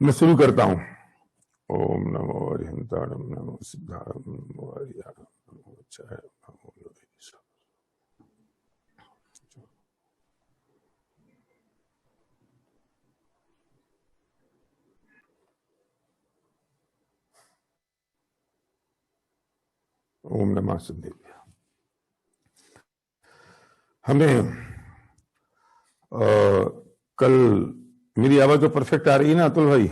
मैं शुरू करता हूं। ओम नमो अरिहंताणं नमो सिद्धाणं नमो हरियाणं नमो चाय नमो लोहित। ओम नमः सिद्धेभ्य। हमें कल मेरी आवाज तो परफेक्ट आ रही है ना अतुल भाई?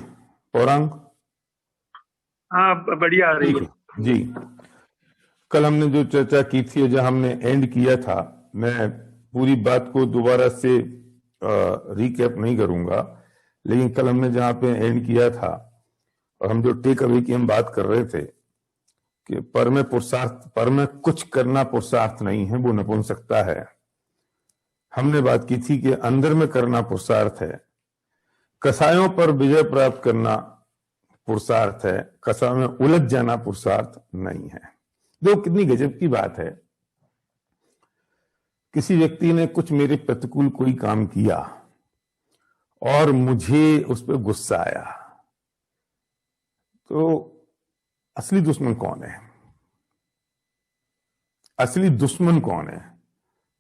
पौरांग? हाँ, बढ़िया आ रही है जी। कल हमने जो चर्चा की थी, जहां हमने एंड किया था, मैं पूरी बात को दोबारा से रिकैप नहीं करूंगा, लेकिन कल हमने जहां पे एंड किया था और हम जो टेक अवे की हम बात कर रहे थे कि पर में पुरुषार्थ, पर में कुछ करना पुरुषार्थ नहीं है, वो नपुंसकता है। हमने बात की थी कि अंदर में करना पुरुषार्थ है, कसायों पर विजय प्राप्त करना पुरुषार्थ है, कसायों में उलझ जाना पुरुषार्थ नहीं है। जो कितनी गजब की बात है, किसी व्यक्ति ने कुछ मेरे प्रतिकूल कोई काम किया और मुझे उस पर गुस्सा आया, तो असली दुश्मन कौन है? असली दुश्मन कौन है?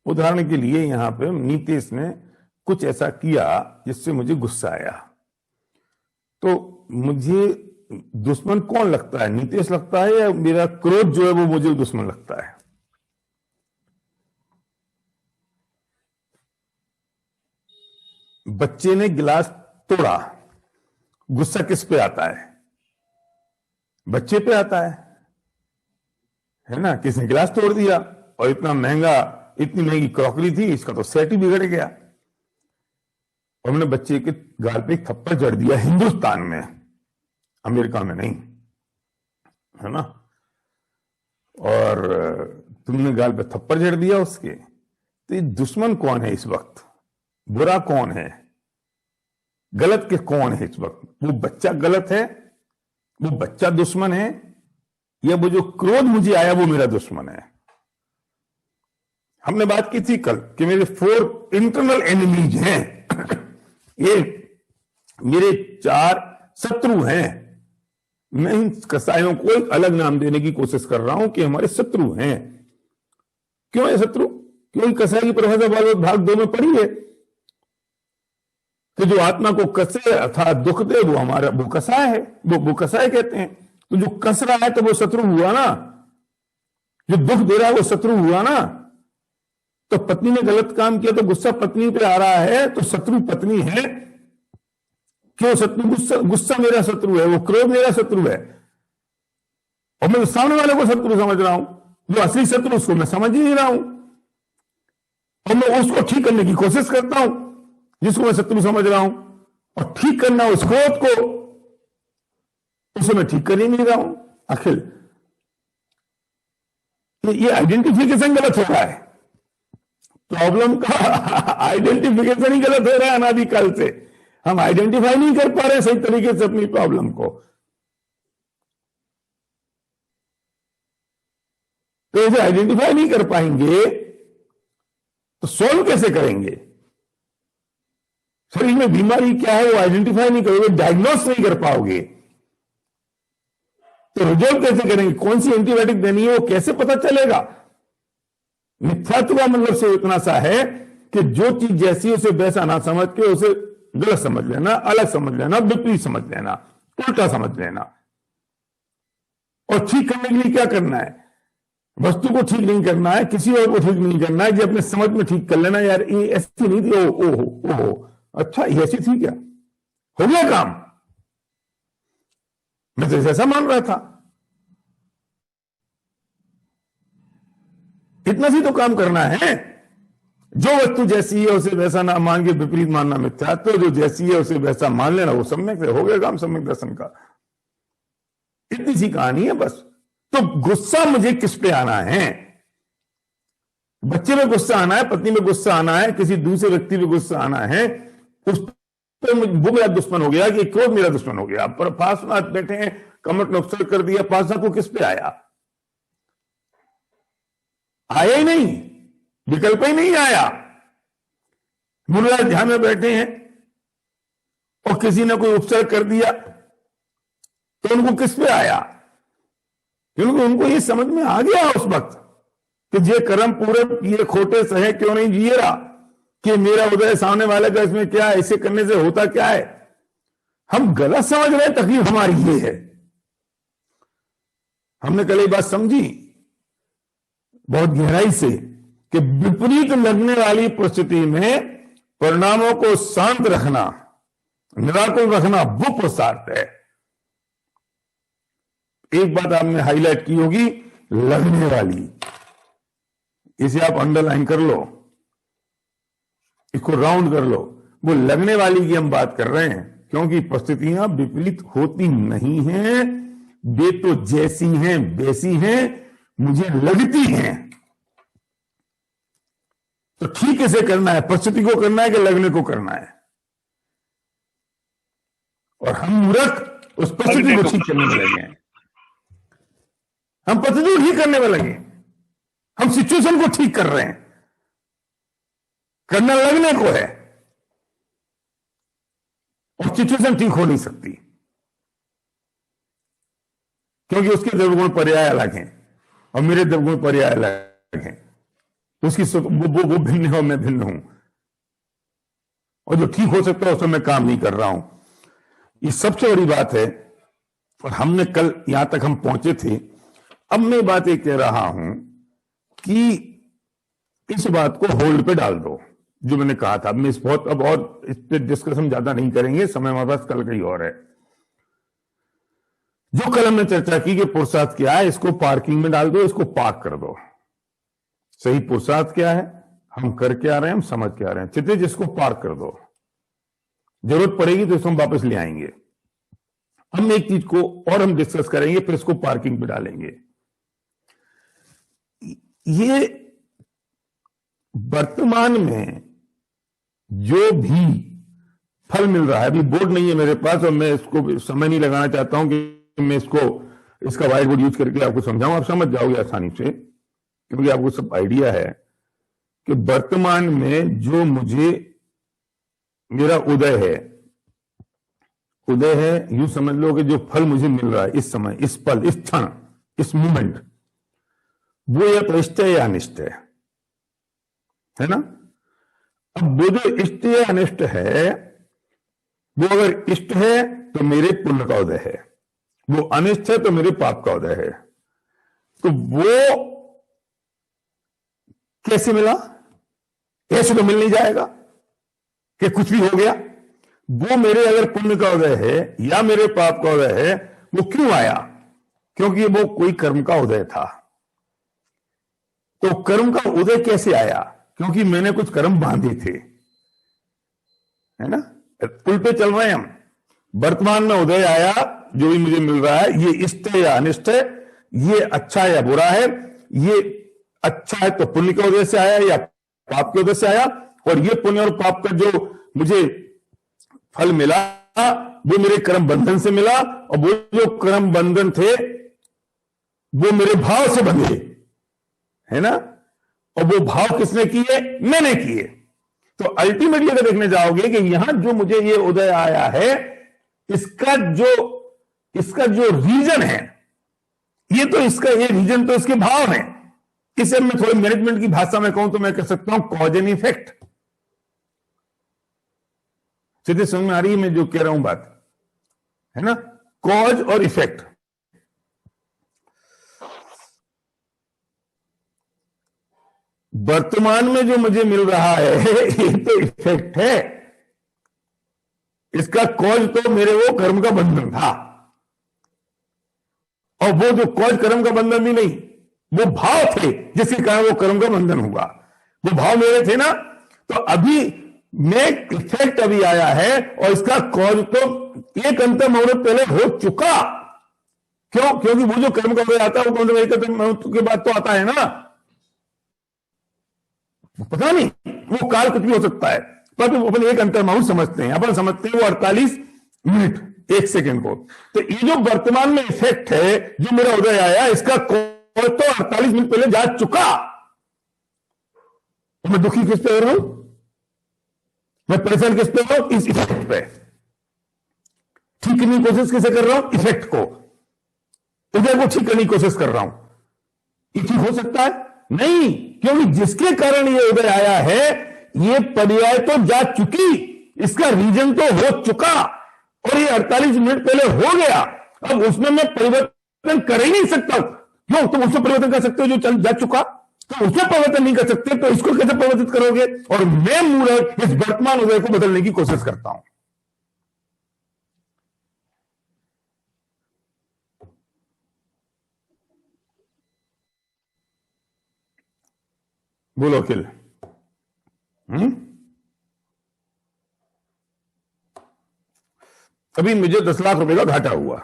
उदाहरण के लिए यहां पे नीतीश ने कुछ ऐसा किया जिससे मुझे गुस्सा आया, तो मुझे दुश्मन कौन लगता है? नीतीश लगता है या मेरा क्रोध जो है वो मुझे दुश्मन लगता है? बच्चे ने गिलास तोड़ा, गुस्सा किस पे आता है? बच्चे पे आता है ना? किसने गिलास तोड़ दिया, और इतना महंगा, इतनी महंगी क्रॉकरी थी, इसका तो सेट ही बिगड़ गया, और हमने बच्चे के गाल पे एक थप्पड़ जड़ दिया। हिंदुस्तान में, अमेरिका में नहीं, है ना? और तुमने गाल पे थप्पड़ जड़ दिया उसके, तो ये दुश्मन कौन है इस वक्त? बुरा कौन है? गलत के कौन है इस वक्त? वो बच्चा गलत है, वो बच्चा दुश्मन है, या वो जो क्रोध मुझे आया वो मेरा दुश्मन है? हमने बात की थी कल कि मेरे 4 इंटरनल एनिमीज हैं ये मेरे 4 शत्रु हैं। मैं इन कसायों को एक अलग नाम देने की कोशिश कर रहा हूं कि हमारे शत्रु हैं। क्यों है शत्रु? क्योंकि कसाई की परिभाषा भाग 2 में पड़ी है कि जो आत्मा को कसे अर्थात दुख दे वो हमारा, वो कसाय है, वो कसाय कहते हैं। तो जो कस रहा है तो वो शत्रु हुआ ना, जो दुख दे रहा है वो शत्रु हुआ ना। तो पत्नी ने गलत काम किया तो गुस्सा पत्नी पे आ रहा है, तो शत्रु पत्नी है। क्यों शत्रु? गुस्सा मेरा शत्रु है, वो क्रोध मेरा शत्रु है, और मैं सामने वाले को शत्रु समझ रहा हूं। जो असली शत्रु उसको मैं समझ ही नहीं रहा हूं, और मैं उसको ठीक करने की कोशिश करता हूं जिसको मैं शत्रु समझ रहा हूं, और ठीक करना उस क्रोध को, उसे मैं ठीक कर ही नहीं रहा हूं। अखिल ये आइडेंटिफिकेशन गलत हो रहा है। प्रॉब्लम का आइडेंटिफिकेशन ही गलत हो रहा है अनादिकाल से। हम आइडेंटिफाई नहीं कर पा रहे सही तरीके से अपनी प्रॉब्लम को। तो इसे आइडेंटिफाई नहीं कर पाएंगे तो सोल्व कैसे करेंगे? शरीर में बीमारी क्या है वो आइडेंटिफाई नहीं करोगे, डायग्नोस नहीं कर पाओगे, तो रिजोल्व कैसे करेंगे? कौन सी एंटीबायोटिक देनी है वो कैसे पता चलेगा? मिथ्यात्व का मतलब से इतना सा है कि जो चीज जैसी उसे वैसा ना समझ के उसे गलत समझ लेना, अलग समझ लेना, विपरीत समझ लेना, उल्टा समझ लेना। और ठीक करने के लिए क्या करना है? वस्तु को ठीक नहीं करना है, किसी और को ठीक नहीं करना है, कि अपने समझ में ठीक कर लेना। यार ये ऐसी नहीं थी, ओहो अच्छा ये ऐसी थी क्या? हो गया काम, मैं तो ऐसा मान रहा था। इतना सी तो काम करना है। जो वस्तु जैसी है उसे वैसा ना मान के विपरीत मानना मिथ्या, तो जो जैसी है उसे वैसा मान लेना वो सम्यक है। हो गया काम सम्यक दर्शन का। इतनी सी कहानी है बस। तो गुस्सा मुझे किस पे आना है? बच्चे में गुस्सा आना है, पत्नी में गुस्सा आना है, किसी दूसरे व्यक्ति में गुस्सा आना है, उस पर वो मेरा दुश्मन हो गया, कि क्रोध मेरा दुश्मन हो गया। पर पार्श्वनाथ बैठे हैं, कमर नक्सर कर दिया, पार्श्वनाथ को किस पे आया? आया ही नहीं, विकल्प ही नहीं आया। मुल्ला ध्यान में बैठे हैं और किसी ने कोई उपसर्ग कर दिया तो उनको किस पे आया? क्योंकि उनको ये समझ में आ गया उस वक्त कि जे कर्म पूरे किए खोटे सहे क्यों नहीं जिए रहा, कि मेरा उदय सामने वाले का इसमें क्या है, ऐसे करने से होता क्या है। हम गलत समझ रहे हैं, तकलीफ हमारी ये है। हमने कल ये बात समझी बहुत गहराई से कि विपरीत लगने वाली परिस्थिति में परिणामों को शांत रखना, निराकुल रखना, वो पुरुषार्थ है। एक बात आपने हाईलाइट की होगी, लगने वाली, इसे आप अंडरलाइन कर लो, इसको राउंड कर लो। वो लगने वाली की हम बात कर रहे हैं क्योंकि परिस्थितियां विपरीत होती नहीं हैं, वे तो जैसी हैं वैसी हैं, मुझे लगती हैं। तो ठीक कैसे करना है? परिस्थिति को करना है कि लगने को करना है? और हम मूर्ख उस परिस्थिति को ठीक करने में लगे हैं। हम परिस्थिति को ठीक करने में लगे, हम सिचुएशन को ठीक कर रहे हैं। करना लगने को है और सिचुएशन ठीक हो नहीं सकती क्योंकि उसके द्रव्यगुण पर्याय अलग हैं और मेरे द्रव्यगुण पर्याय अलग हैं। उसकी वो भिन्न है और मैं भिन्न हूं, और जो ठीक हो सकता है उसमें मैं काम नहीं कर रहा हूं। ये सबसे बड़ी बात है। और हमने कल यहां तक हम पहुंचे थे। अब मैं बात ये कह रहा हूं कि इस बात को होल्ड पे डाल दो, जो मैंने कहा था। मैं अब और इस पे डिस्कशन ज्यादा नहीं करेंगे, समय हमारे पास कल कहीं और है। जो कल हमने चर्चा की कि पुरुषार्थ क्या है, इसको पार्किंग में डाल दो, इसको पार्क कर दो। सही पुरुषार्थ क्या है, हम कर के आ रहे हैं, हम समझ के आ रहे हैं। चित्ते जिसको पार्क कर दो, जरूरत पड़ेगी तो इसको हम वापस ले आएंगे। हम एक चीज को और हम डिस्कस करेंगे, फिर इसको पार्किंग पे डालेंगे। ये वर्तमान में जो भी फल मिल रहा है, अभी बोर्ड नहीं है मेरे पास और मैं इसको समय नहीं लगाना चाहता हूं कि मैं इसका व्हाइट बोर्ड यूज करके आपको समझाऊं। आप समझ जाओगे आसानी से क्योंकि आपको सब आइडिया है कि वर्तमान में जो मुझे मेरा उदय है, यूं समझ लो कि जो फल मुझे मिल रहा है इस समय, इस पल, इस क्षण, इस मोमेंट, वो या तो इष्ट है या अनिष्ट है ना। अब वो जो इष्ट या अनिष्ट है, वो अगर इष्ट है तो मेरे पुण्य का उदय है, वो अनिष्ट है तो मेरे पाप का उदय है। तो वो कैसे मिला? ऐसे तो मिल नहीं जाएगा कि कुछ भी हो गया। वो मेरे अगर पुण्य का उदय है या मेरे पाप का उदय है, वो क्यों आया? क्योंकि वो कोई कर्म का उदय था। तो कर्म का उदय कैसे आया? क्योंकि मैंने कुछ कर्म बांधे थे, है ना। पुल पे चल रहे हैं हम, वर्तमान में उदय आया, जो भी मुझे मिल रहा है, ये इष्ट है या अनिष्ट है, ये अच्छा है या बुरा है, ये अच्छा है तो पुण्य के उदय से आया या पाप के उदय से आया, और ये पुण्य और पाप का जो मुझे फल मिला वो मेरे कर्म बंधन से मिला, और वो जो कर्म बंधन थे वो मेरे भाव से बंधे, है ना। और वो भाव किसने किए? मैंने किए। तो अल्टीमेटली अगर देखने जाओगे कि यहां जो मुझे ये उदय आया है, इसका जो रीजन है, ये रीजन तो इसके भाव है। इसे मैं थोड़ी मैनेजमेंट की भाषा में कहूं तो मैं कह सकता हूं कॉज एंड इफेक्ट। सीधे समझ में आ रही है मैं जो कह रहा हूं बात, है ना। कॉज और इफेक्ट। वर्तमान में जो मुझे मिल रहा है ये तो इफेक्ट है, इसका कॉज तो मेरे वो कर्म का बंधन था, और वो जो कॉज कर्म का बंधन भी नहीं, वो भाव थे जिसके कारण वो कर्म का बंधन हुआ। वो भाव मेरे थे ना। तो अभी मैं इफेक्ट अभी आया है और इसका कॉज तो एक अंतर मुहूर्त पहले हो चुका। क्यों? क्योंकि वो जो कर्म का उदय आता है वो कौन सा मुहूर्त के बाद तो आता है ना। पता नहीं, वो काल कुछ भी हो सकता है, पर अपन एक अंतर मुहूर्त समझते हैं। अपन समझते हैं वो 48 मिनट 1 सेकेंड को। तो ये जो वर्तमान में इफेक्ट है, जो मेरा उदय आया, इसका कॉज तो 48 मिनट पहले जा चुका। तो मैं दुखी किस पे हो रहा हूं? मैं परेशान किस पे हो? इस इफेक्ट पे। ठीक करने की कोशिश कैसे कर रहा हूं? इफेक्ट को, उदय को ठीक करने की कोशिश कर रहा हूं। ये ठीक हो सकता है? नहीं, क्योंकि जिसके कारण ये उदय आया है, ये पर्याय तो जा चुकी, इसका रीजन तो हो चुका, और ये 48 मिनट पहले हो गया। अब उसमें मैं परिवर्तन कर ही नहीं सकता। क्यों? तुम उसमें परिवर्तन कर सकते हो जो चल जा चुका, तो उसमें परिवर्तन नहीं कर सकते, तो इसको कैसे परिवर्तित करोगे? और मैं मूर्ख इस वर्तमान उदय को बदलने की कोशिश करता हूं। बोलो अखिल। अभी मुझे 10 लाख रुपए का घाटा हुआ।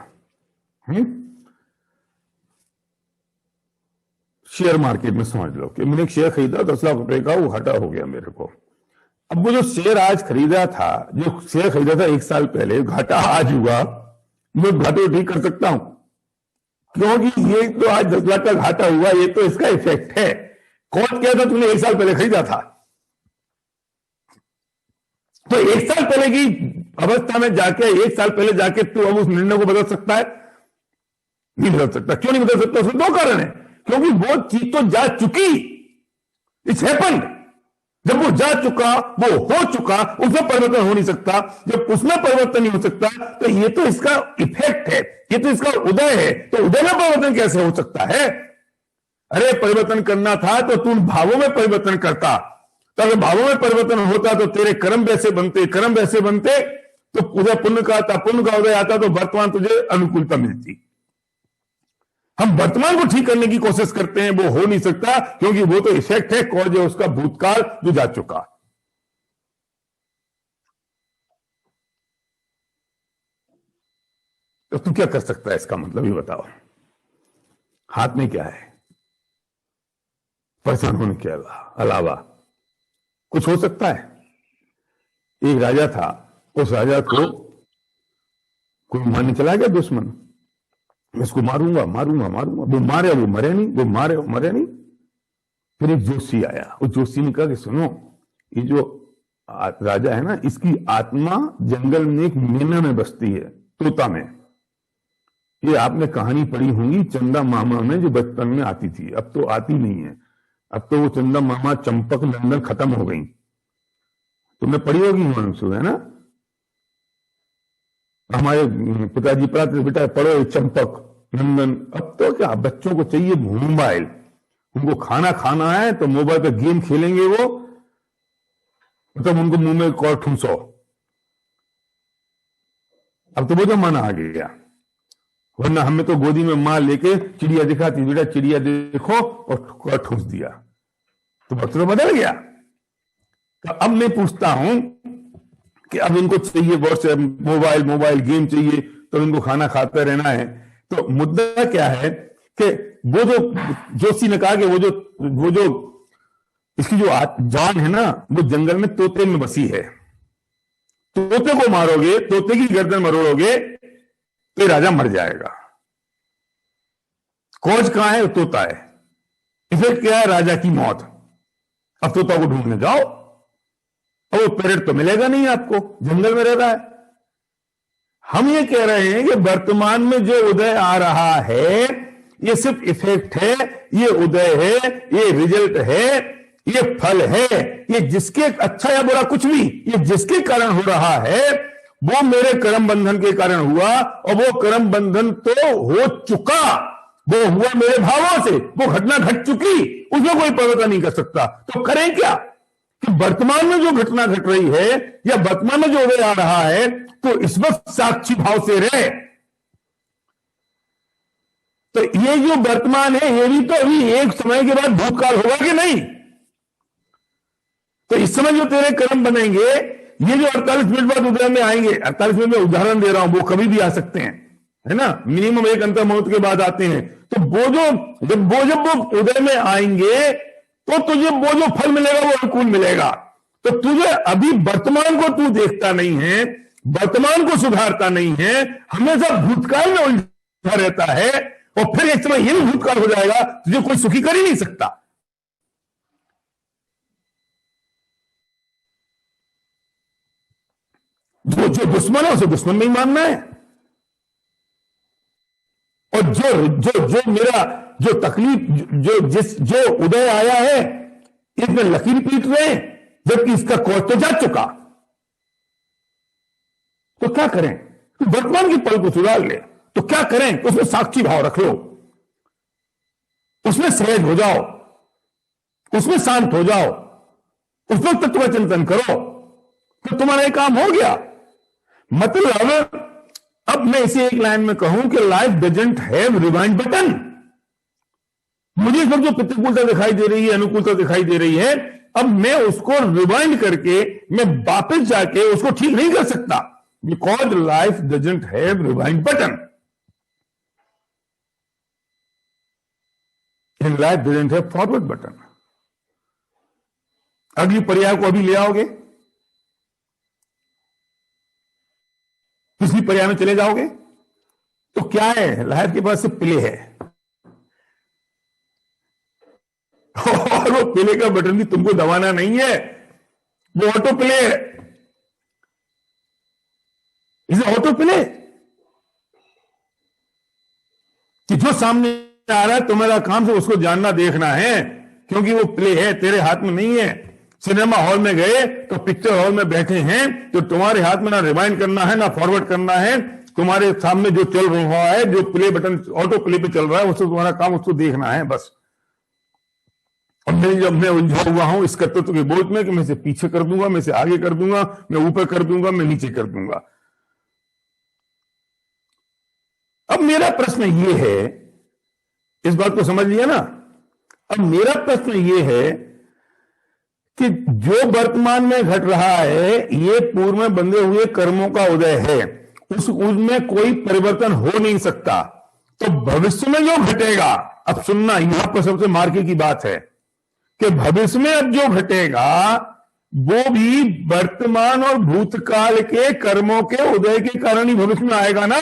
शेयर मार्केट में समझ लो कि मैंने एक शेयर खरीदा 10 लाख रुपए का, वो घाटा हो गया मेरे को। अब वो जो शेयर आज खरीदा था, जो शेयर खरीदा था 1 साल पहले, घाटा आज हुआ, मैं घाटे को ठीक कर सकता हूं, क्योंकि ये तो आज 10 लाख का घाटा हुआ, ये तो इसका इफेक्ट है। कौन कहता तुमने 1 साल पहले खरीदा था? तो 1 साल पहले की अवस्था में जाके, 1 साल पहले जाके तू अब उस निर्णय को बदल सकता है? नहीं बदल सकता। क्यों नहीं बदल सकता? उसमें 2 कारण है। क्योंकि वो चीज तो जा चुकी, इट्स हैपेंड। जब वो जा चुका, वो हो चुका, उसमें परिवर्तन हो नहीं सकता। जब उसमें परिवर्तन नहीं हो सकता, तो ये तो इसका इफेक्ट है, ये तो इसका उदय है। तो उदय में परिवर्तन कैसे हो सकता है? अरे परिवर्तन करना था तो तू भावों में परिवर्तन करता, तो अगर भावों में परिवर्तन होता तो तेरे कर्म वैसे बनते, कर्म वैसे बनते तो उदय पुण्य का आता, पुण्य का उदय आता तो वर्तमान तुझे अनुकूलता मिलती। हम वर्तमान को ठीक करने की कोशिश करते हैं, वो हो नहीं सकता, क्योंकि वो तो इफेक्ट है, कॉज है उसका भूतकाल जो जा चुका। तो तू क्या कर सकता है? इसका मतलब ये बताओ, हाथ में क्या है? परेशान होने के अलावा कुछ हो सकता है? एक राजा था, उस राजा को कोई मारने चला गया दुश्मन, इसको मारूंगा मारूंगा मारूंगा, वो मारे, वो मरे नहीं, वो मारे, वो मरे नहीं। फिर एक जोशी आया, उस जोशी ने कहा कि सुनो, ये जो राजा है ना, इसकी आत्मा जंगल में एक मेना में बसती है, तोता में। ये आपने कहानी पढ़ी होगी चंदा मामा में, जो बचपन में आती थी, अब तो आती नहीं है। अब तो वो चंदा मामा, चंपक, लंदन खत्म हो गई। तुमने पढ़ी होगी हिमांशु, है ना? हमारे पिताजी पढ़ाते थे, बेटा पढ़ो चंपक, नंदन। अब तो क्या, बच्चों को चाहिए मोबाइल। उनको खाना खाना है तो मोबाइल पे गेम खेलेंगे वो, मतलब उनको मुंह में कौर ठूसो। अब तो वो जमाना आ गया, वरना हमें तो गोदी में मां लेके चिड़िया दिखाती, बेटा चिड़िया देखो, और ठूस दिया। तो वक्त तो बदल गया। तो अब मैं पूछता हूं कि अब इनको चाहिए व्हाट्सएप, मोबाइल, मोबाइल गेम चाहिए, तो इनको खाना खाते रहना है। तो मुद्दा क्या है कि वो जो जोशी ने कहा कि वो जो इसकी जो जान है ना, वो जंगल में तोते में बसी है। तोते को मारोगे, तोते की गर्दन मरोड़ोगे तो राजा मर जाएगा। कॉज कहां है? तोता है। इफेक्ट क्या है? राजा की मौत। अब तोता को ढूंढने जाओ, और वो पेरेड तो मिलेगा नहीं आपको, जंगल में रह रहा है। हम ये कह रहे हैं कि वर्तमान में जो उदय आ रहा है, ये सिर्फ इफेक्ट है, ये उदय है, ये रिजल्ट है, ये फल है। ये जिसके, अच्छा या बुरा कुछ भी, ये जिसके कारण हो रहा है, वो मेरे कर्म बंधन के कारण हुआ, और वो कर्म बंधन तो हो चुका, वो हुआ मेरे भावों से, वो घटना घट चुकी, उसमें कोई परिवर्तन नहीं कर सकता। तो करें क्या कि वर्तमान में जो घटना घट रही है, या वर्तमान में जो उदय आ रहा है, तो इस वक्त साक्षी भाव से रहे। तो ये जो वर्तमान है, ये भी तो अभी एक समय के बाद भूतकाल होगा कि नहीं? तो इस समय जो तेरे कर्म बनेंगे, ये जो 48 मिनट बाद उदय में आएंगे, 48 मिनट में उदाहरण दे रहा हूं, वो कभी भी आ सकते हैं, है ना? मिनिमम एक अंतर मौत के बाद आते हैं। तो जब वो उदय में आएंगे, तो तुझे वो जो फल मिलेगा वो अनुकूल मिलेगा। तो तुझे अभी वर्तमान को तू देखता नहीं है, वर्तमान को सुधारता नहीं है, हमेशा भूतकाल में उलझा रहता है, और फिर एक समय ये भी भूतकाल हो जाएगा, तुझे कोई सुखी कर ही नहीं सकता। जो दुश्मन है उसे दुश्मन नहीं मानना है, और जो जो जो मेरा जो तकलीफ जो उदय आया है, इसमें लकीर पीट रहे हैं, जबकि इसका कोर्स तो जा चुका। तो क्या करें? तो वर्तमान के पल को सुधार ले तो क्या करें? उसमें साक्षी भाव रख लो, उसमें सहज हो जाओ, उसमें शांत हो जाओ, उसमें तत्व चिंतन करो, तो तुम्हारा एक काम हो गया। मतलब अब मैं इसे एक लाइन में कहूं कि life doesn't have rewind button. मुझे सब जो प्रतिकूलता दिखाई दे रही है, अनुकूलता दिखाई दे रही है, अब मैं उसको रिवाइंड करके मैं वापस जाके उसको ठीक नहीं कर सकता, because life doesn't have rewind button. In life doesn't have forward button. अगली पर्याय को अभी ले आओगे, पिछली पर्याय में चले जाओगे, तो क्या है? लाइफ के पास सिर्फ प्ले है, और वो प्ले का बटन भी तुमको दबाना नहीं है, वो ऑटो प्ले है। इसे ऑटो प्ले कि जो सामने आ रहा है तुम्हारा काम से उसको जानना देखना है, क्योंकि वो प्ले है, तेरे हाथ में नहीं है। सिनेमा हॉल में गए तो पिक्चर हॉल में बैठे हैं तो तुम्हारे हाथ में ना रिवाइंड करना है ना फॉरवर्ड करना है, तुम्हारे सामने जो चल रहा है, जो प्ले बटन ऑटो प्ले पे चल रहा है, उसको तुम्हारा काम उसको देखना है बस। और मैं उलझा हुआ हूं इस कर्तृत्व के बोझ में कि मैं इसे पीछे कर दूंगा, मैं इसे आगे कर दूंगा, मैं ऊपर कर दूंगा, मैं नीचे कर दूंगा। अब मेरा प्रश्न यह है, इस बात को समझ लिया ना? अब मेरा प्रश्न यह है कि जो वर्तमान में घट रहा है, ये पूर्व में बंधे हुए कर्मों का उदय है, उसमें कोई परिवर्तन हो नहीं सकता। तो भविष्य में जो घटेगा, अब सुनना, यहां पर सबसे मार्के की बात है कि भविष्य में अब जो घटेगा वो भी वर्तमान और भूतकाल के कर्मों के उदय के कारण ही भविष्य में आएगा ना।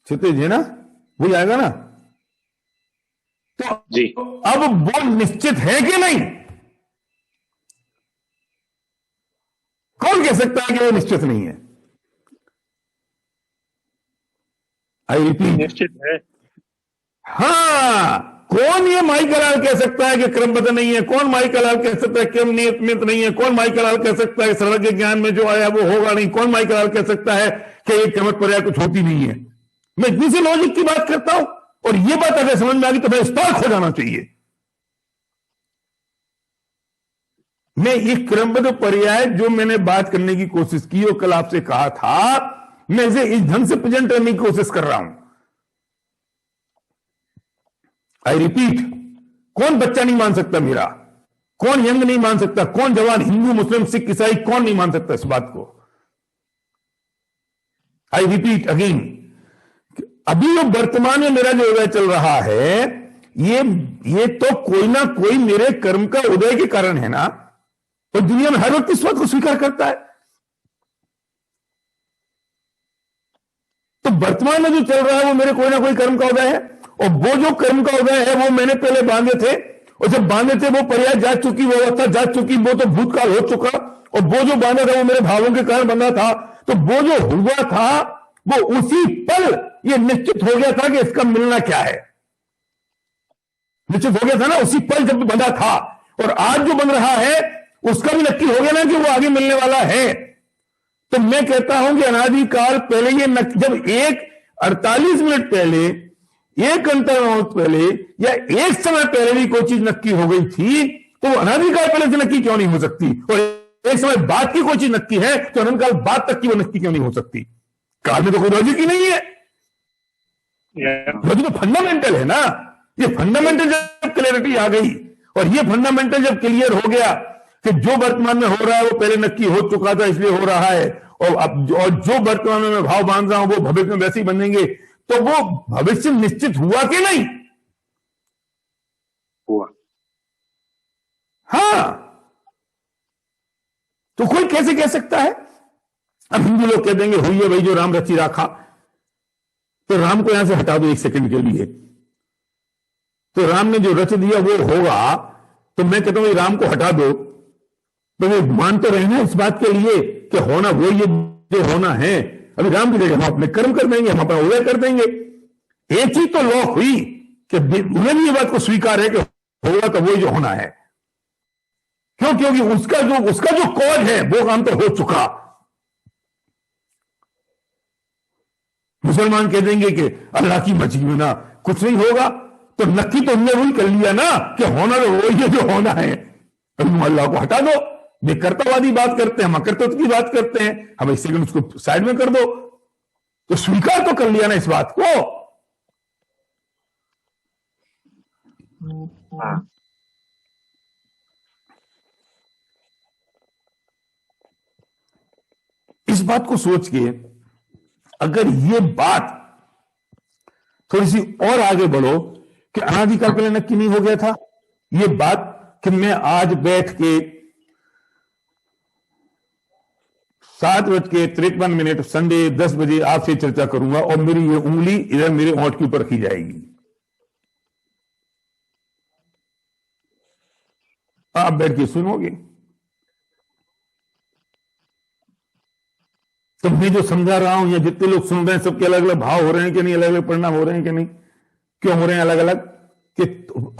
क्षितिज है ना, वो आएगा ना। तो जी, अब वो निश्चित है कि नहीं? कौन कह सकता है कि वो निश्चित नहीं है? आई रिपीट, निश्चित है। हाँ, कौन ये माई कलाल कह सकता है कि क्रमबद्ध नहीं है? कौन माई कलाल कह सकता है क्रम नियमित नहीं है? कौन माई कलाल कह सकता है सर्वज्ञ ज्ञान में जो आया वो होगा नहीं? कौन माई कलाल कह सकता है कि ये क्रमत पर्याय कुछ होती नहीं है? मैं इतनी सी लॉजिक की बात करता हूं, और ये बात अगर समझ में आ गई तो मैं स्पार्क हो जाना चाहिए। मैं एक क्रमबद्ध पर्याय जो मैंने बात करने की कोशिश की और कल आपसे कहा था, मैं इसे इस ढंग से प्रेजेंट करने की कोशिश कर रहा हूं। आई रिपीट, कौन बच्चा नहीं मान सकता मेरा? कौन यंग नहीं मान सकता? कौन जवान, हिंदू मुस्लिम सिख ईसाई, कौन नहीं मान सकता इस बात को? आई रिपीट अगेन, अभी जो वर्तमान में मेरा जो उदय चल रहा है, ये तो कोई ना कोई मेरे कर्म का उदय के कारण है ना। और दुनिया में हर वक्त इस बात को स्वीकार करता है। तो वर्तमान में जो चल रहा है वो मेरे कोई ना कोई कर्म का उदय है, और वो जो कर्म का उदय है वो मैंने पहले बांधे थे, और जब बांधे थे वो पर्याय जा चुकी, वो अवस्था जा चुकी, वो तो भूतकाल हो चुका, और वो जो बांधा था वो मेरे भावों के कारण बंधा था। तो वो जो हुआ था वो उसी पल ये निश्चित हो गया था कि इसका मिलना क्या है। निश्चित हो गया था ना उसी पल जब बंधा था, और आज जो बन रहा है उसका भी नक्की हो गया ना कि वो आगे मिलने वाला है। तो मैं कहता हूं कि अनादिकाल पहले ये जब 48 मिनट पहले, 1 घंटा पहले, या 1 समय पहले भी कोई चीज नक्की हो गई थी, तो वो अनादिकाल पहले से नक्की क्यों नहीं हो सकती? और 1 समय बाद की कोई चीज नक्की है तो अनंतकाल बाद तक की वो नक्की क्यों नहीं हो सकती? काल में तो कोई लॉजिक ही नहीं है। लॉजिक तो फंडामेंटल है ना। ये फंडामेंटल जब क्लियरिटी आ गई, और ये फंडामेंटल जब क्लियर हो गया कि जो वर्तमान में हो रहा है वो पहले नक्की हो चुका था इसलिए हो रहा है, और जो वर्तमान में मैं भाव बांध रहा हूं वो भविष्य में वैसे ही बनेंगे, तो वो भविष्य निश्चित हुआ कि नहीं हुआ? हाँ। तो कोई कैसे कह सकता है? अब हिंदू लोग कह देंगे हुई है भाई जो राम रची राखा, तो राम को यहां से हटा दो 1 सेकंड के लिए, तो राम ने जो रच दिया वो होगा। तो मैं कहता हूं राम को हटा दो, तो वो मान तो रहे ना इस बात के लिए कि होना वो ये जो होना है, अभी राम की जगह हम अपने कर्म कर देंगे, हम अपना उदय कर देंगे। एक ही तो लॉ हुई कि उन्हें भी ये बात को स्वीकार है कि होगा तो वही जो होना है। क्यों? क्योंकि उसका जो कॉज है वो काम तो हो चुका। मुसलमान कह देंगे कि अल्लाह की मर्जी में ना कुछ नहीं होगा, तो नक्की तो हमने वही कर लिया ना कि होना तो वही है जो होना है। तुम अल्लाह को हटा दो, बेकर्तावादी बात करते हैं, हम अकर्तव्य की बात करते हैं, हम एक सेकंड उसको साइड में कर दो, तो स्वीकार तो कर लिया ना इस बात को। हाँ। इस बात को सोच के अगर ये बात थोड़ी सी और आगे बढ़ो कि अनादिकाल पहले नक्की नहीं हो गया था, ये बात कि मैं आज बैठ के 7:53 संडे 10 बजे आपसे चर्चा करूंगा और मेरी ये उंगली इधर मेरे होंठ के ऊपर रखी जाएगी, आप बैठ के सुनोगे। तो मैं जो समझा रहा हूं या जितने लोग सुन रहे हैं सबके अलग अलग भाव हो रहे हैं कि नहीं, अलग अलग परिणाम हो रहे हैं कि नहीं? क्यों हो रहे हैं अलग अलग? कि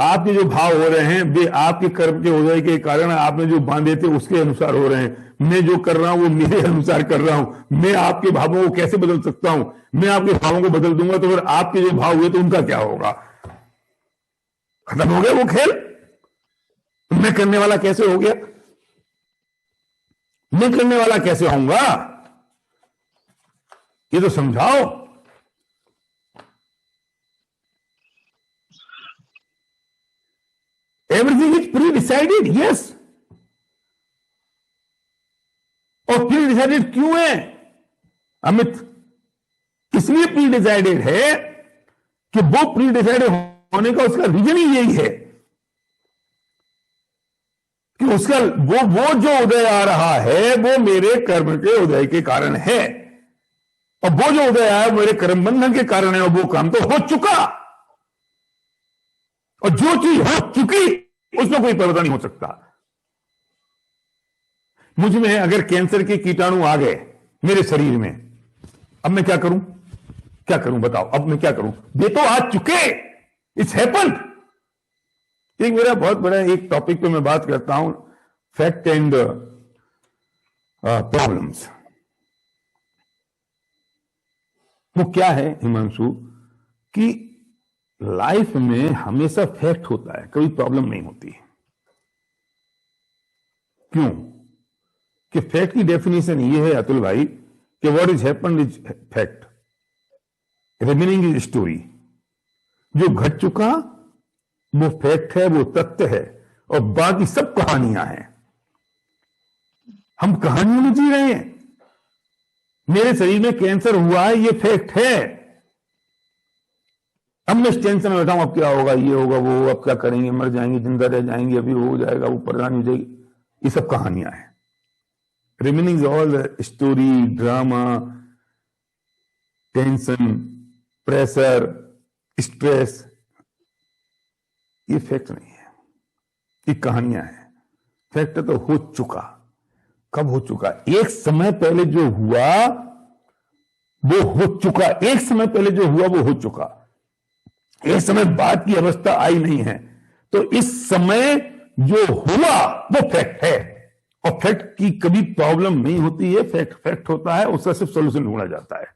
आपके जो भाव हो रहे हैं वे आपके कर्म के उदय के कारण आपने जो बांधे थे उसके अनुसार हो रहे हैं। मैं जो कर रहा हूं वो मेरे अनुसार कर रहा हूं। मैं आपके भावों को कैसे बदल सकता हूं? मैं आपके भावों को बदल दूंगा तो फिर आपके जो भाव हुए तो उनका क्या होगा? खत्म हो गया वो खेल। मैं करने वाला कैसे हो गया? मैं करने वाला कैसे होऊंगा? ये तो समझाओ। Everything is pre decided, yes. और प्री डिसाइडेड क्यों है अमित? इसलिए प्री डिसाइडेड है कि वो प्री डिसाइडेड होने का उसका रीजन ही यही है कि उसका वो जो उदय आ रहा है वो मेरे कर्म के उदय के कारण है, और वो जो उदय आया मेरे कर्म बंधन के कारण है, और वो काम तो हो चुका। और जो चीज हो चुकी उसमें कोई परिवर्तन नहीं हो सकता। मुझ में अगर कैंसर के कीटाणु आ गए मेरे शरीर में, अब मैं क्या करूं? क्या करूं बताओ? अब मैं क्या करूं? ये तो आ चुके, इट्स हैपेंड। एक मेरा बहुत बड़ा एक टॉपिक पे मैं बात करता हूं, फैक्ट एंड प्रॉब्लम्स। वो क्या है हिमांशु कि लाइफ में हमेशा फैक्ट होता है, कभी प्रॉब्लम नहीं होती। क्यों? कि फैक्ट की डेफिनेशन ये है अतुल भाई कि what is happened is fact, remaining is story. जो घट चुका वो फैक्ट है, वो तथ्य है, और बाकी सब कहानियां हैं। हम कहानियों में जी रहे हैं। मेरे शरीर में कैंसर हुआ है, ये फैक्ट है। अब मैं इस टेंशन में बैठा हूं, अब क्या होगा, ये होगा, वो होगा, अब क्या करेंगे, मर जाएंगे, जिंदा रह जाएंगे, अभी हो जाएगा, वो परेशानी हो जाएगी। ये सब कहानियां हैं। Remaining all story, drama, tension, pressure, stress, ये फैक्ट नहीं है, ये कहानियां हैं। फैक्ट तो हो चुका। कब हो चुका? एक समय पहले जो हुआ वो हो चुका। एक समय पहले जो हुआ वो हो चुका। एक समय बाद की अवस्था आई नहीं है। तो इस समय जो हुआ वो फैक्ट है, और फैक्ट की कभी प्रॉब्लम नहीं होती है। फैक्ट होता है, उसका सिर्फ सोल्यूशन ढूंढा जाता है।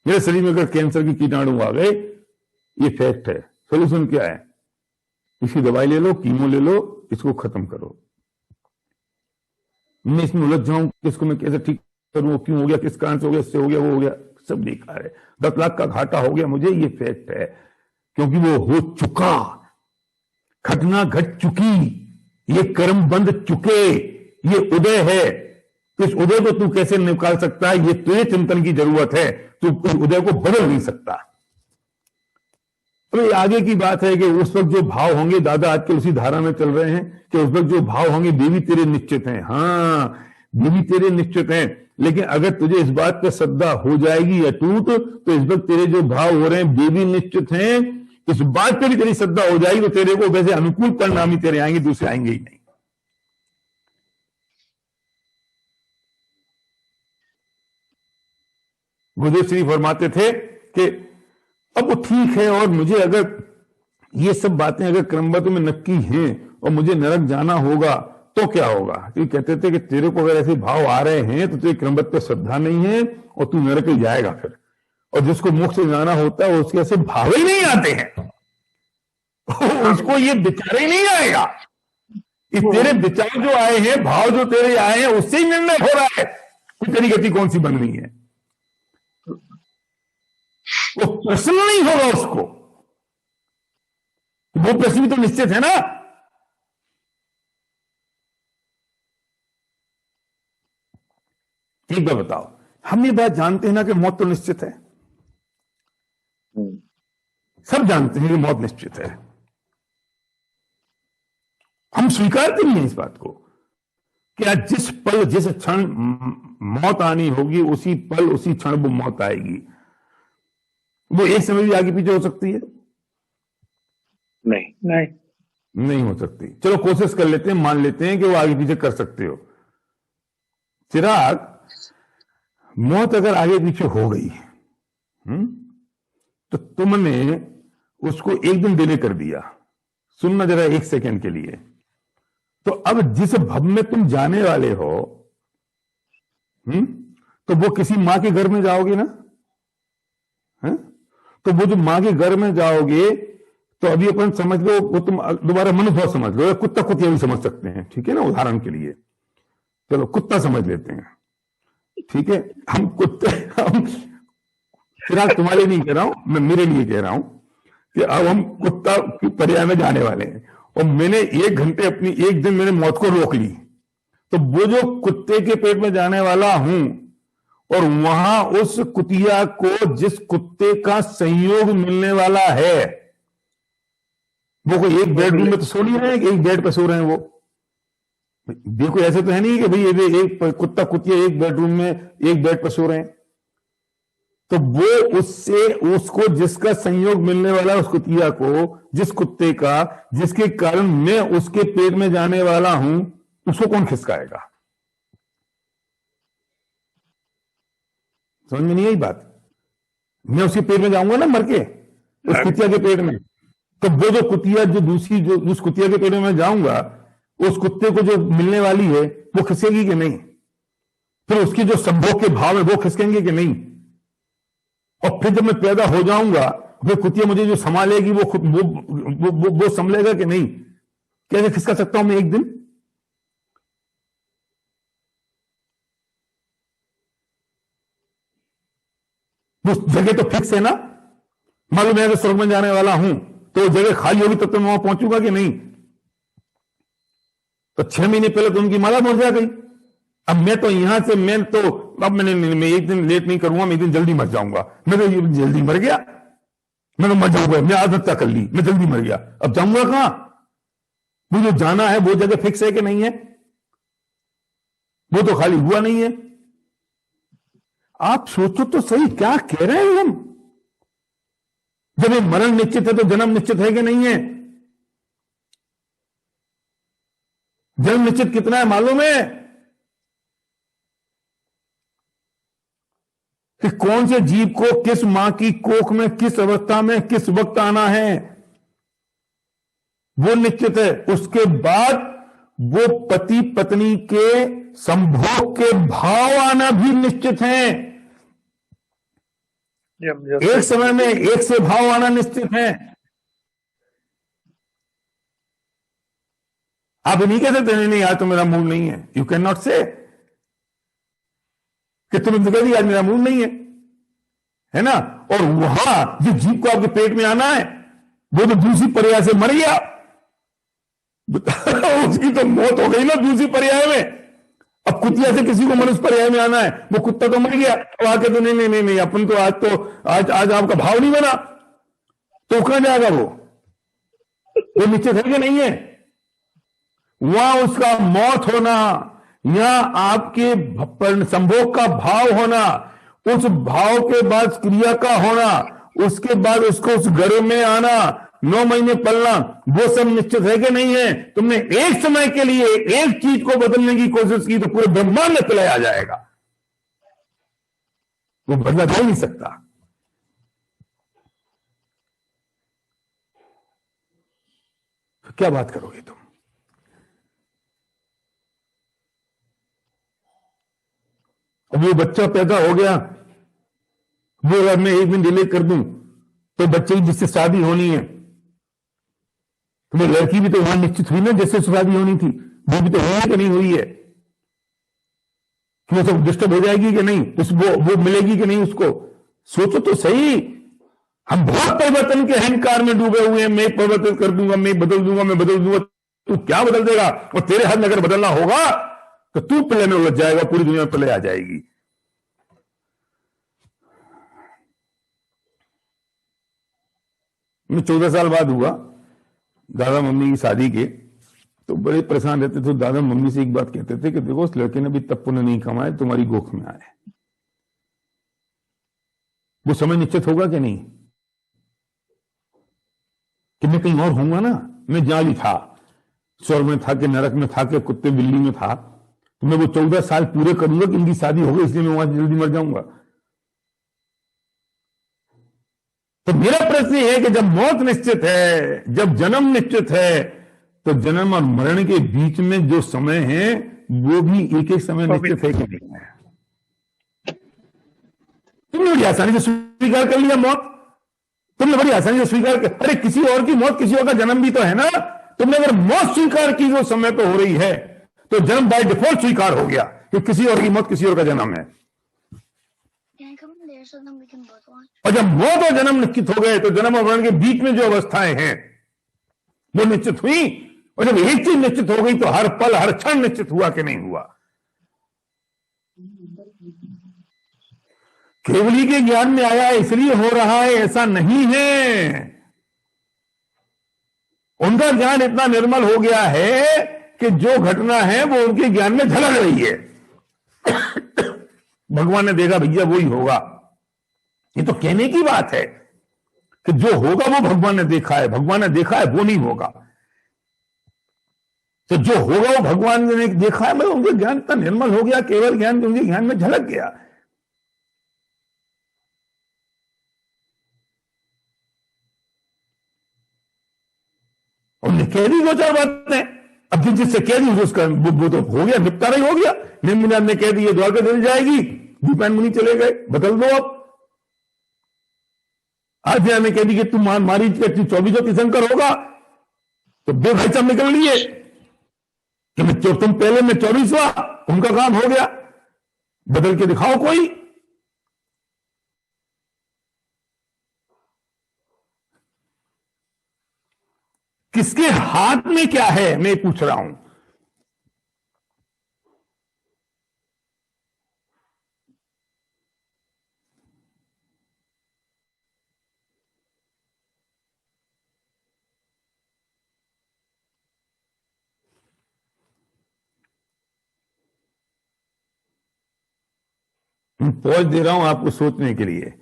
मेरे शरीर में अगर कैंसर की कीटाणु आ गए, ये फैक्ट है। सोल्यूशन क्या है? इसकी दवाई ले लो, कीमो ले लो, इसको खत्म करो। मैं इसमें उलझ जाऊं, इसको मैं कैसे ठीक करूं, क्यों हो गया, किस कारण से हो गया, इससे हो गया, वो हो गया, सब बेकार है। 10 लाख का घाटा हो गया मुझे, ये फैक्ट है, क्योंकि वो हो चुका। घटना घट चुकी, ये कर्म बंध चुके, ये उदय है। तो इस उदय को तू कैसे निकाल सकता है? ये तुझे चिंतन की जरूरत है। तू उस उदय को बदल नहीं सकता। तो ये आगे की बात है कि उस वक्त जो भाव होंगे, दादा आजकल उसी धारा में चल रहे हैं कि उस वक्त जो भाव होंगे वे भी तेरे निश्चित हैं। हाँ, वे भी तेरे निश्चित हैं, लेकिन अगर तुझे इस बात पर श्रद्धा हो जाएगी अटूट, तो इस वक्त तेरे जो भाव हो रहे हैं वे भी निश्चित हैं। इस बात पर भी तेरी श्रद्धा हो जाएगी तो तेरे को वैसे अनुकूल परिणाम ही तेरे आएंगे, दूसरे आएंगे ही नहीं। गुरुदेव श्री फरमाते थे कि अब वो ठीक है, और मुझे अगर ये सब बातें अगर क्रमबद्ध में नक्की हैं और मुझे नरक जाना होगा तो क्या होगा? तो कहते थे कि तेरे को अगर ऐसे भाव आ रहे हैं तो तुझे क्रमबद्ध पे श्रद्धा नहीं है और तू नरक ही जाएगा फिर। और जिसको मोक्ष से जाना होता है उसके ऐसे भाव ही नहीं आते हैं, उसको ये विचार ही नहीं आएगा। कि तेरे विचार जो आए हैं, भाव जो तेरे आए हैं, उससे ही निर्णय हो रहा है कि तेरी गति कौन सी बननी है। वो प्रश्न नहीं होगा उसको, वो प्रश्न भी तो निश्चित है ना। एक बार बताओ, हम ये बात जानते हैं ना कि मौत तो निश्चित है, सब जानते हैं कि मौत निश्चित है। हम स्वीकारते नहीं हैं इस बात को कि आज जिस पल जिस क्षण मौत आनी होगी उसी पल उसी क्षण वो मौत आएगी। वो एक समय भी आगे पीछे हो सकती है? नहीं नहीं नहीं हो सकती। चलो कोशिश कर लेते हैं, मान लेते हैं कि वो आगे पीछे कर सकते हो। चिराग, मौत अगर आगे पीछे हो गई तो तुमने उसको एक दिन डिले कर दिया। सुनना जरा एक सेकंड के लिए। तो अब जिस भव में तुम जाने वाले हो तो वो किसी मां के घर में जाओगे ना, तो वो जो मां के घर में जाओगे तो अभी अपन समझ लो, वो तुम दोबारा मनुष्य समझ लो, कुत्ता कुतिया भी समझ सकते हैं, ठीक है ना, उदाहरण के लिए। चलो कुत्ता समझ लेते हैं, ठीक है। हम कुत्ते, हम फिलहाल तुम्हारे नहीं कह रहा हूं, मैं मेरे लिए कह रहा हूं कि अब हम कुत्ता की पर्याय में जाने वाले हैं और मैंने एक दिन मैंने मौत को रोक ली। तो वो जो कुत्ते के पेट में जाने वाला हूं और वहां उस कुतिया को जिस कुत्ते का संयोग मिलने वाला है, वो कोई एक बेडरूम में तो सो नहीं रहे हैं, एक बेड पे सो रहे हैं। वो देखो ऐसे तो है नहीं कि भाई ये एक कुत्ता कुतिया एक बेडरूम में एक बेड पर सो रहे हैं। तो वो उससे उसको जिसका संयोग मिलने वाला उस कुतिया को, जिस कुत्ते का जिसके कारण मैं उसके पेट में जाने वाला हूं, उसको कौन खिसकाएगा? समझ में नहीं आई बात? मैं उसके पेट में जाऊंगा ना मर के, उस कुतिया के पेट में। तो वो जो कुतिया जो उस कुतिया के पेट में मैं जाऊंगा, उस कुत्ते को जो मिलने वाली है वो खिसकेगी कि नहीं? फिर उसकी जो संभोग के भाव है वो खिसकेंगे कि नहीं? और फिर जब मैं पैदा हो जाऊंगा फिर कुतिया मुझे जो संभालेगी वो खुद वो संभलेगा कि नहीं? कैसे खिसका सकता हूं मैं एक दिन? वो जगह तो फिक्स है ना। मालूम है कि स्वर्ग में जाने वाला हूं तो जगह खाली होगी तब तो मैं वहां पहुंचूंगा कि नहीं? तो 6 महीने पहले तो उनकी माला मर जा गई। अब मैं तो यहां से अब मैं एक दिन लेट नहीं करूंगा, मैं एक दिन जल्दी मर जाऊंगा। मैं तो जल्दी मर गया, मैं तो मर जाऊंगा, मैं आत्महत्या कर ली, मैं जल्दी मर गया। अब जाऊंगा कहां? वो जो जाना है वो जगह फिक्स है कि नहीं है? वो तो खाली हुआ नहीं है। आप सोचो तो सही, क्या कह रहे हैं हम? जब ये मरण निश्चित है तो जन्म निश्चित है कि नहीं है? जन्म निश्चित कितना है मालूम है? कि कौन से जीव को किस मां की कोख में किस अवस्था में किस वक्त आना है वो निश्चित है। उसके बाद वो पति पत्नी के संभोग के भाव आना भी निश्चित है। एक समय में एक से भाव आना निश्चित है। आप नहीं कह सकते नहीं आज तो मेरा मूड नहीं है। यू कैन नॉट से कि तुमने तो कह दिया आज मेरा मूड नहीं है ना। और वहां जिस जीव को आपके पेट में आना है वो तो दूसरी पर्याय से मर गया। उसकी तो मौत हो गई ना दूसरी पर्याय में। अब कुतिया से किसी को मनुष्य पर्याय में आना है, वो कुत्ता तो मर गया। अब आके तो नहीं अपन तो आज आपका भाव नहीं बना, तो कहां जाएगा वो निश्चित है कि नहीं है? वहां उसका मौत होना या आपके संभोग का भाव होना, उस भाव के बाद क्रिया का होना, उसके बाद उसको उस घर में आना, 9 महीने पलना, वो सब निश्चित है कि नहीं है? तुमने एक समय के लिए एक चीज को बदलने की कोशिश की तो पूरे ब्रह्मांड में पिलाया जाएगा। वो बदला जा ही नहीं सकता। तो क्या बात करोगे तुम? अब वो बच्चा पैदा हो गया, वो अगर मैं एक दिन डिले कर दूं तो बच्चे की जिससे शादी होनी है, तो वो लड़की भी तो वहां निश्चित हुई ना जैसे शादी होनी थी, वो भी तो हुई है कि नहीं हुई है? वो सब डिस्टर्ब हो जाएगी कि नहीं, वो मिलेगी कि नहीं उसको? सोचो तो सही। हम बहुत परिवर्तन के अहंकार में डूबे हुए हैं, मैं परिवर्तन कर दूंगा, मैं बदल दूंगा, मैं बदल दूंगा। तू क्या बदल देगा? और तेरे हाथ में अगर बदलना होगा तो तू प्ले में उलझ जाएगा, पूरी दुनिया में प्ले आ जाएगी। मैं 14 साल बाद हुआ दादा मम्मी की शादी के, तो बड़े परेशान रहते थे। दादा मम्मी से एक बात कहते थे कि देखो उस लड़के ने भी तब पुण्य नहीं कमाए, तुम्हारी गोख में आए। वो समय निश्चित होगा कि नहीं कि मैं कहीं और होऊंगा ना? मैं जहां भी था, स्वर्ग में था कि नरक में था कि कुत्ते बिल्ली में था, तो मैं वो 14 साल पूरे करूंगा कि इनकी शादी हो गई इसलिए मैं वहां जल्दी मर जाऊंगा। तो मेरा प्रश्न यह है कि जब मौत निश्चित है, जब जन्म निश्चित है, तो जन्म और मरण के बीच में जो समय है वो भी एक एक समय निश्चित है कि नहीं है? तुमने बड़ी आसानी से स्वीकार कर लिया मौत, तुमने बड़ी आसानी से स्वीकार कर, अरे किसी और की मौत, किसी और का जन्म भी तो है ना। तुमने अगर मौत स्वीकार की जो समय पे हो रही है, तो जन्म बाय डिफॉल्ट स्वीकार हो गया कि किसी और की मौत, किसी और का जन्म है। और जब मौत और जन्म निश्चित हो गए, तो जन्म और मरण के बीच में जो अवस्थाएं हैं वो निश्चित हुई। और जब एक चीज निश्चित हो गई, तो हर पल हर क्षण निश्चित हुआ कि नहीं हुआ? केवली के ज्ञान में आया इसलिए हो रहा है, ऐसा नहीं है। उनका ज्ञान इतना निर्मल हो गया है कि जो घटना है वो उनके ज्ञान में झलक रही है। भगवान ने देखा भैया वही होगा। ये तो कहने की बात है कि जो होगा वो भगवान ने देखा है, भगवान ने देखा है वो नहीं होगा। तो जो होगा वो भगवान ने देखा है, मतलब उनके ज्ञान इतना निर्मल हो गया, केवल ज्ञान उनके ज्ञान में झलक गया। उन्होंने कह दी दो चार बातें, अब जिससे कह दी उसका वो तो हो गया, निपटारा ही हो गया। निम्ननाथ ने कह दी ये द्वारका जल जाएगी, दीपान मुनि चले गए, बदल दो अब। आज ने कह दी कि तुम मारी 24 तीर्थंकर होगा, तो दो भाई साहब निकल लिए कि तुम पहले में 24वां, उनका काम हो गया, बदल के दिखाओ कोई। किसके हाथ में क्या है, मैं पूछ रहा हूं। मैं पॉज दे रहा हूं आपको सोचने के लिए।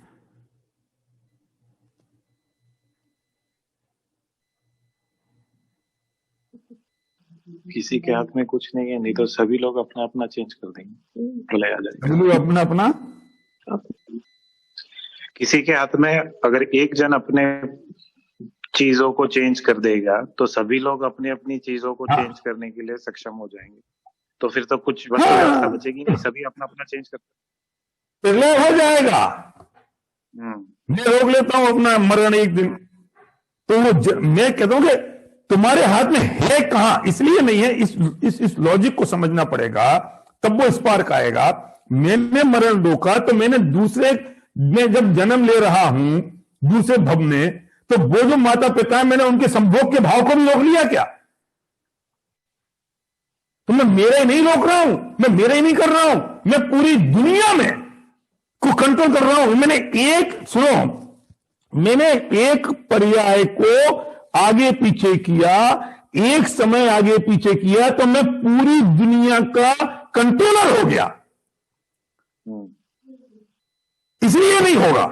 किसी के हाथ में कुछ नहीं है, नहीं तो सभी लोग अपना अपना चेंज कर देंगे, भले आ जाएगा। सभी लोग अपना अपना, किसी के हाथ में अगर एक जन अपने चीजों को चेंज कर देगा, तो सभी लोग अपनी अपनी चीजों को चेंज करने के लिए सक्षम हो जाएंगे। तो फिर तो कुछ व्यवस्था बचेगी नहीं, सभी अपना अपना चेंज करते हो जाएगा। मैं रोक लेता हूं अपना मरण एक दिन, तो वो मैं कहता हूं कि तुम्हारे हाथ में है कहां, इसलिए नहीं है। इस लॉजिक को समझना पड़ेगा, तब वो स्पार्क आएगा। मैंने मरण रोका तो मैंने मैं जब जन्म ले रहा हूं दूसरे भव में, तो वो जो माता पिता है, मैंने उनके संभोग के भाव को भी रोक लिया क्या? तो मैं मेरा ही नहीं रोक रहा हूं, मैं मेरा ही नहीं कर रहा हूं, मैं पूरी दुनिया में को कंट्रोल कर रहा हूं। मैंने एक पर्याय को आगे पीछे किया, एक समय आगे पीछे किया, तो मैं पूरी दुनिया का कंट्रोलर हो गया। इसलिए नहीं होगा।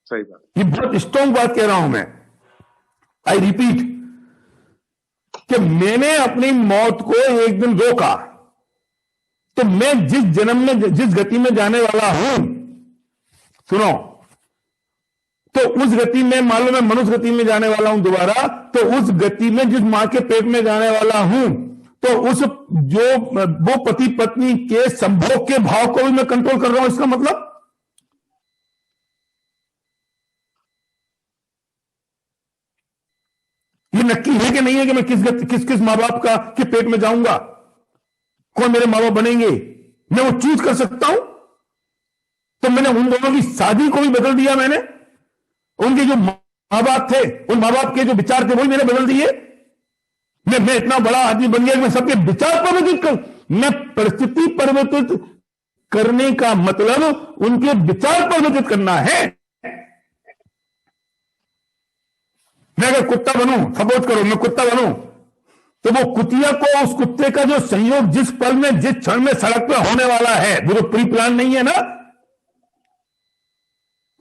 सही बात। ये बहुत स्ट्रॉन्ग बात कह रहा हूं मैं। आई रिपीट कि मैंने अपनी मौत को एक दिन रोका, तो मैं जिस जन्म में जिस गति में जाने वाला हूं, सुनो, तो उस गति में मान लो मैं मनुष्य गति में जाने वाला हूं दोबारा, तो उस गति में जिस मां के पेट में जाने वाला हूं, तो उस जो वो पति पत्नी के संभोग के भाव को भी मैं कंट्रोल कर रहा हूं। इसका मतलब ये नक्की है कि नहीं है कि मैं किस मां बाप का के पेट में जाऊंगा, कौन मेरे मां बाप बनेंगे, मैं वो चूज कर सकता हूं। तो मैंने उन दोनों की शादी को भी बदल दिया, मैंने उनके जो मां बाप थे, उन मां बाप के जो विचार थे वही मैंने बदल दिए। मैं इतना बड़ा आदमी बन गया कि मैं सबके विचार परिवर्तित कर, मैं परिस्थिति परिवर्तित करने का मतलब उनके विचार परिवर्तित करना है। मैं अगर कुत्ता बनूं, सपोज करो मैं कुत्ता बनूं, तो वो कुतिया को उस कुत्ते का जो संयोग जिस पल में जिस क्षण में सड़क पर होने वाला है, वो तो प्री प्लान नहीं है ना।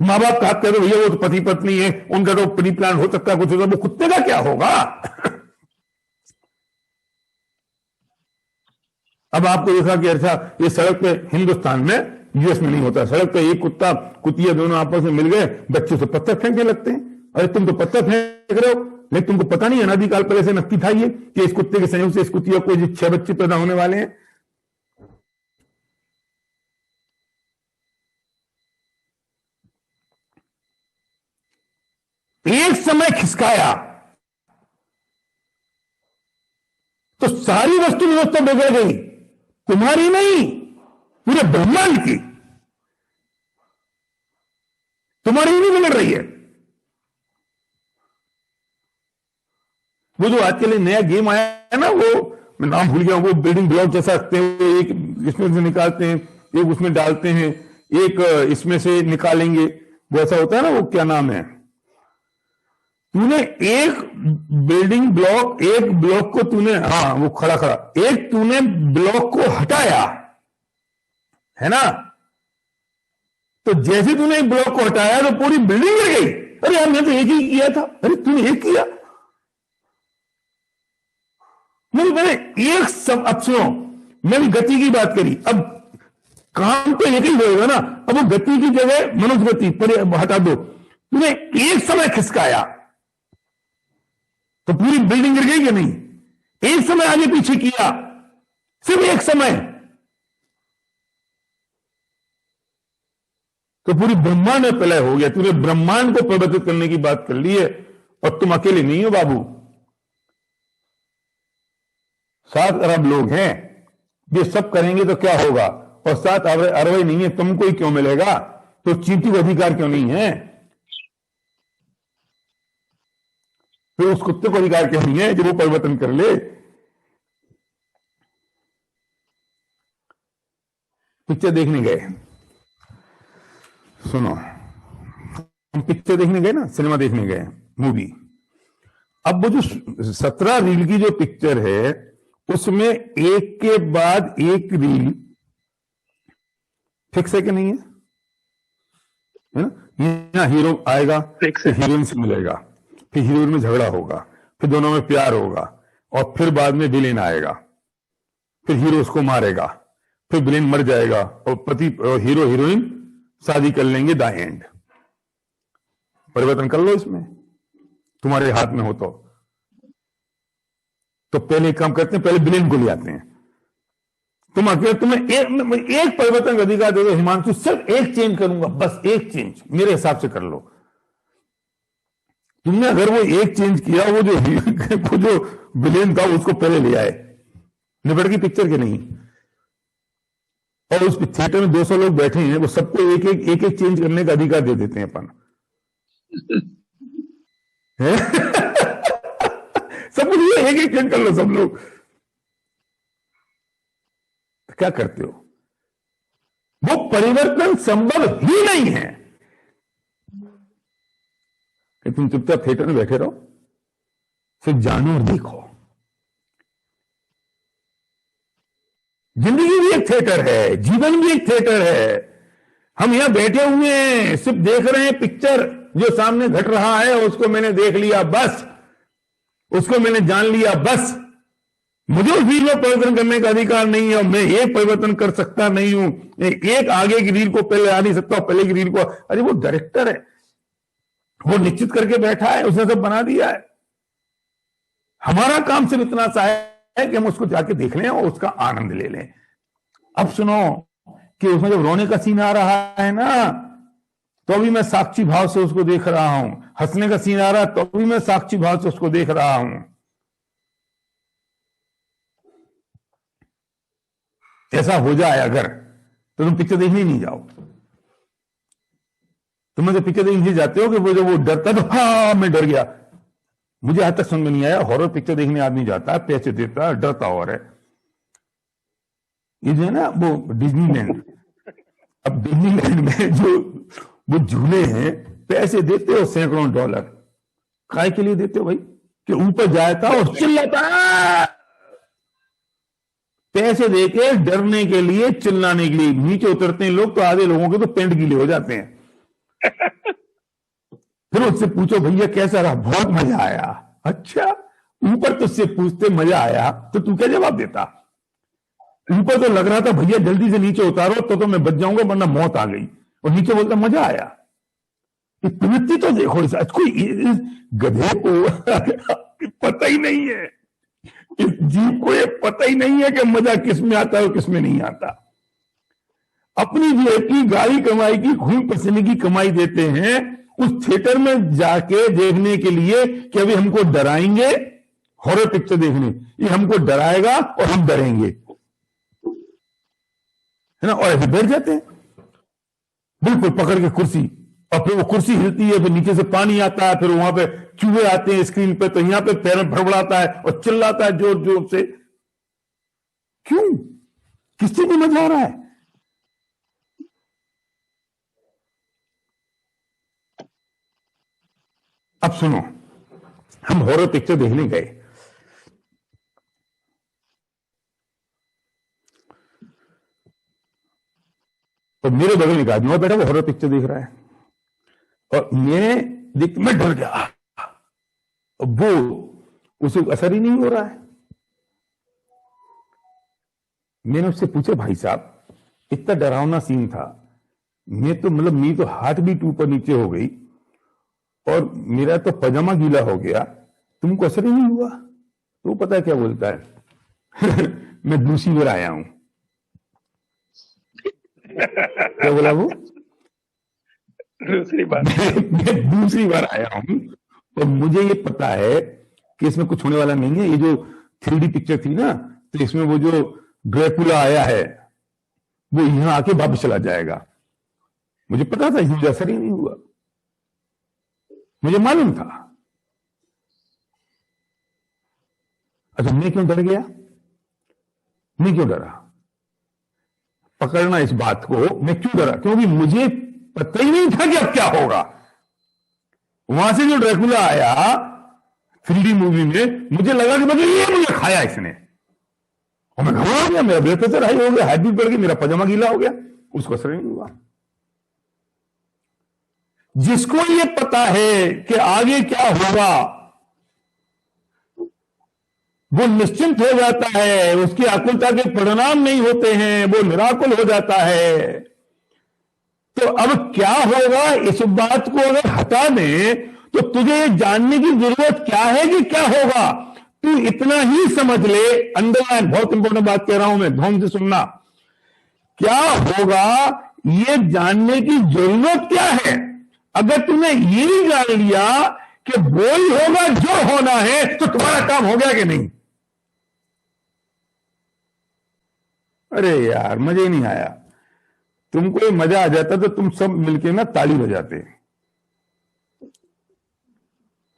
मां बाप कहा कहते भैया वो तो पति पत्नी है, उनका तो प्री प्लान हो सकता है कुछ होगा, वो कुत्ते का क्या होगा। अब आपको देखा कि अच्छा ये सड़क पे हिंदुस्तान में, यूएस में नहीं होता, सड़क पे एक कुत्ता कुतिया दोनों आपस में मिल गए, बच्चे से पत्थर फेंकने लगते हैं। अरे तुम तो पत्थर फेंक रहे हो, लेकिन तुमको पता नहीं अनादिकाल पहले से नक्की था ये कि इस कुत्ते के संयोग से इस कुतिया को 6 बच्चे पैदा होने वाले हैं। एक समय खिसकाया तो सारी वस्तु व्यवस्था बिगड़ गई, तुम्हारी नहीं, पूरे ब्रह्मांड की। तुम्हारी ही नहीं बिगड़ रही है। वो जो आज के लिए नया गेम आया है ना, वो मैं नाम भूल गया, वो बिल्डिंग ब्लॉक जैसा रखते हैं, एक इसमें से निकालते हैं, एक उसमें डालते हैं, एक इसमें से निकालेंगे, वो ऐसा होता है ना, वो क्या नाम है, तूने एक बिल्डिंग ब्लॉक, एक ब्लॉक को तूने, हाँ वो खड़ा एक तूने ब्लॉक को हटाया है ना, तो जैसे तूने एक ब्लॉक को हटाया तो पूरी बिल्डिंग गिर गई। अरे यार मैं तो एक ही किया था, अरे तूने एक किया, मैंने एक सब। अब सुनो, मैंने गति की बात करी, अब काम तो एक ही होएगा ना। अब वो गति की जगह मनुष्य गति हटा दो, तूने एक समय खिसकाया तो पूरी बिल्डिंग गिर गई कि नहीं। एक समय आगे पीछे किया, सिर्फ एक समय, तो पूरी ब्रह्मांड में प्रलय हो गया। तूने ब्रह्मांड को परिवर्तित करने की बात कर ली है, और तुम अकेले नहीं हो बाबू, 7 अरब लोग हैं, ये सब करेंगे तो क्या होगा। और 7 अरब नहीं है, तुमको ही क्यों मिलेगा, तो चींटी को अधिकार क्यों नहीं है, फिर उस कुत्ते को अधिकार क्यों नहीं है जो वो परिवर्तन कर ले। पिक्चर देखने गए, सुनो, हम पिक्चर देखने गए ना, सिनेमा देखने गए, मूवी। अब वो जो 17 रील की जो पिक्चर है, उसमें एक के बाद एक रील फिक्स है कि नहीं है ना। यहाँ हीरो आएगा, हीरोइन से मिलेगा, फिर हीरोइन में झगड़ा होगा, फिर दोनों में प्यार होगा, और फिर बाद में विलेन आएगा, फिर हीरो उसको मारेगा, फिर विलेन मर जाएगा, और हीरो हीरोइन शादी कर लेंगे, द एंड। परिवर्तन कर लो इसमें, तुम्हारे हाथ में हो तो पहले काम करते हैं, पहले विलेन को ले आते हैं। तुम अकेले, तुम्हें एक परिवर्तन का अधिकार दे दो, हिमांशु सिर्फ एक चेंज करूंगा, बस एक चेंज मेरे हिसाब से कर लो। तुमने अगर वो एक चेंज किया, वो जो विलेन था उसको पहले ले आए, निपट की पिक्चर के नहीं। और उस थिएटर में 200 लोग बैठे हैं, वो सबको एक एक चेंज करने का अधिकार दे देते हैं अपन। सब कुछ एक एक चेंज कर लो सब लोग, तो क्या करते हो। वो परिवर्तन संभव ही नहीं है कि तुम चुपचाप थिएटर में बैठे रहो, सिर्फ जानो और देखो। जिंदगी भी एक थिएटर है, जीवन भी एक थिएटर है। हम यहां बैठे हुए हैं, सिर्फ देख रहे हैं पिक्चर, जो सामने घट रहा है उसको मैंने देख लिया बस, उसको मैंने जान लिया बस। मुझे उस रील में परिवर्तन करने का अधिकार नहीं है और मैं एक परिवर्तन कर सकता नहीं हूं, एक आगे की रील को पहले आ नहीं सकता, पहले की रील को। अरे वो डायरेक्टर है, वो निश्चित करके बैठा है, उसने सब बना दिया है। हमारा काम सिर्फ इतना सा है कि हम उसको जाके देख लें और उसका आनंद ले लें। अब सुनो कि उसमें जब रोने का सीन आ रहा है ना, तो अभी मैं साक्षी भाव से उसको देख रहा हूं। हंसने का सीन आ रहा है तो अभी मैं साक्षी भाव से उसको देख रहा हूं। ऐसा हो जाए अगर, तो तुम पिक्चर देखने नहीं जाओ। तुम तो पिक्चर देखने जाते हो कि वो जब वो डरता तो हाँ मैं डर गया। मुझे आज तक समझ में नहीं आया, हॉरर पिक्चर देखने आदमी जाता है, पैसे देता है, डरता और है। ये जो है ना वो डिज्नीलैंड, अब डिज्नीलैंड में जो वो झूले हैं, पैसे देते हो सैकड़ों डॉलर, काय के लिए देते हो भाई? कि ऊपर जाता और चिल्लाता है। पैसे देके डरने के लिए, चिल्लाने के लिए। नीचे उतरते हैं लोग तो आधे लोगों के तो पेंट गीले हो जाते हैं। फिर उससे पूछो भैया कैसा रहा? बहुत मजा आया। अच्छा, ऊपर तुझसे पूछते मजा आया तो तू क्या जवाब देता? ऊपर तो लग रहा था भैया जल्दी से नीचे उतारो तो मैं बच जाऊंगा वरना मौत आ गई, और नीचे बोलता मजा आया। प्रवृत्ति तो देखो, कोई इस गधे को पता ही नहीं है, इस जीव को ये पता ही नहीं है कि मजा किस में आता है और किस में नहीं आता। अपनी जेब की गाड़ी कमाई की, खून पसीने की कमाई देते हैं उस थिएटर में जाके देखने के लिए कि अभी हमको डराएंगे, हॉरर पिक्चर देखने, ये हमको डराएगा और हम डरेंगे, है ना। और ऐसे बैठ जाते हैं बिल्कुल पकड़ के कुर्सी, और फिर वो कुर्सी हिलती है, फिर नीचे से पानी आता है, फिर वहां पे चूहे आते हैं स्क्रीन पे, तो यहां पे पैर में भड़बड़ाता है और चिल्लाता है जोर जोर से। क्यों? किस चीज में मजा आ रहा है? अब सुनो, हम हॉरर पिक्चर देखने गए, तो मेरे बगल में एक आदमी और बैठा, वो हॉरर पिक्चर देख रहा है, और मैं डर गया। अब वो उसे असर ही नहीं हो रहा है। मैंने उससे पूछा भाई साहब इतना डरावना सीन था, मैं तो मतलब मेरी तो हार्ट बीट ऊपर नीचे हो गई और मेरा तो पजामा गीला हो गया, तुमको असर ही नहीं हुआ? तो पता है क्या बोलता है? मैं दूसरी बार आया हूं। क्या बोला वो? दूसरी बार मैं दूसरी बार आया हूं और मुझे ये पता है कि इसमें कुछ होने वाला नहीं है। ये जो 3D पिक्चर थी ना, तो इसमें वो जो ड्रैकुला आया है वो यहां आके वापस चला जाएगा। मुझे पता था, इसमें असर ही नहीं हुआ, मुझे मालूम था। अच्छा, मैं क्यों डर गया? मैं क्यों डरा? पकड़ना इस बात को, मैं क्यों डरा? क्योंकि मुझे पता ही नहीं था कि अब क्या होगा। वहां से जो ड्रैकुला आया 3D मूवी में, मुझे लगा कि मतलब ये मुझे खाया इसने, और मैं घबरा गया, मेरा ब्लड प्रेशर हाई हो गया, हार्ट बीट बढ़ गई, मेरा पजामा गीला हो गया। उसको असर नहीं हुआ। जिसको ये पता है कि आगे क्या होगा, वो निश्चिंत हो जाता है, उसकी आकुलता के परिणाम नहीं होते हैं, वो निराकुल हो जाता है। तो अब क्या होगा, इस बात को अगर हटा दें तो तुझे जानने की जरूरत क्या है कि क्या होगा। तू इतना ही समझ ले, अंडरलाइन, बहुत इंपॉर्टेंट बात कह रहा हूं मैं, ध्यान से सुनना। क्या होगा ये जानने की जरूरत क्या है। अगर तुमने ये जान लिया कि वो ही होगा जो होना है, तो तुम्हारा काम हो गया कि नहीं? अरे यार मजा ही नहीं आया। तुमको मजा आ जाता तो तुम सब मिलके ना ताली बजाते।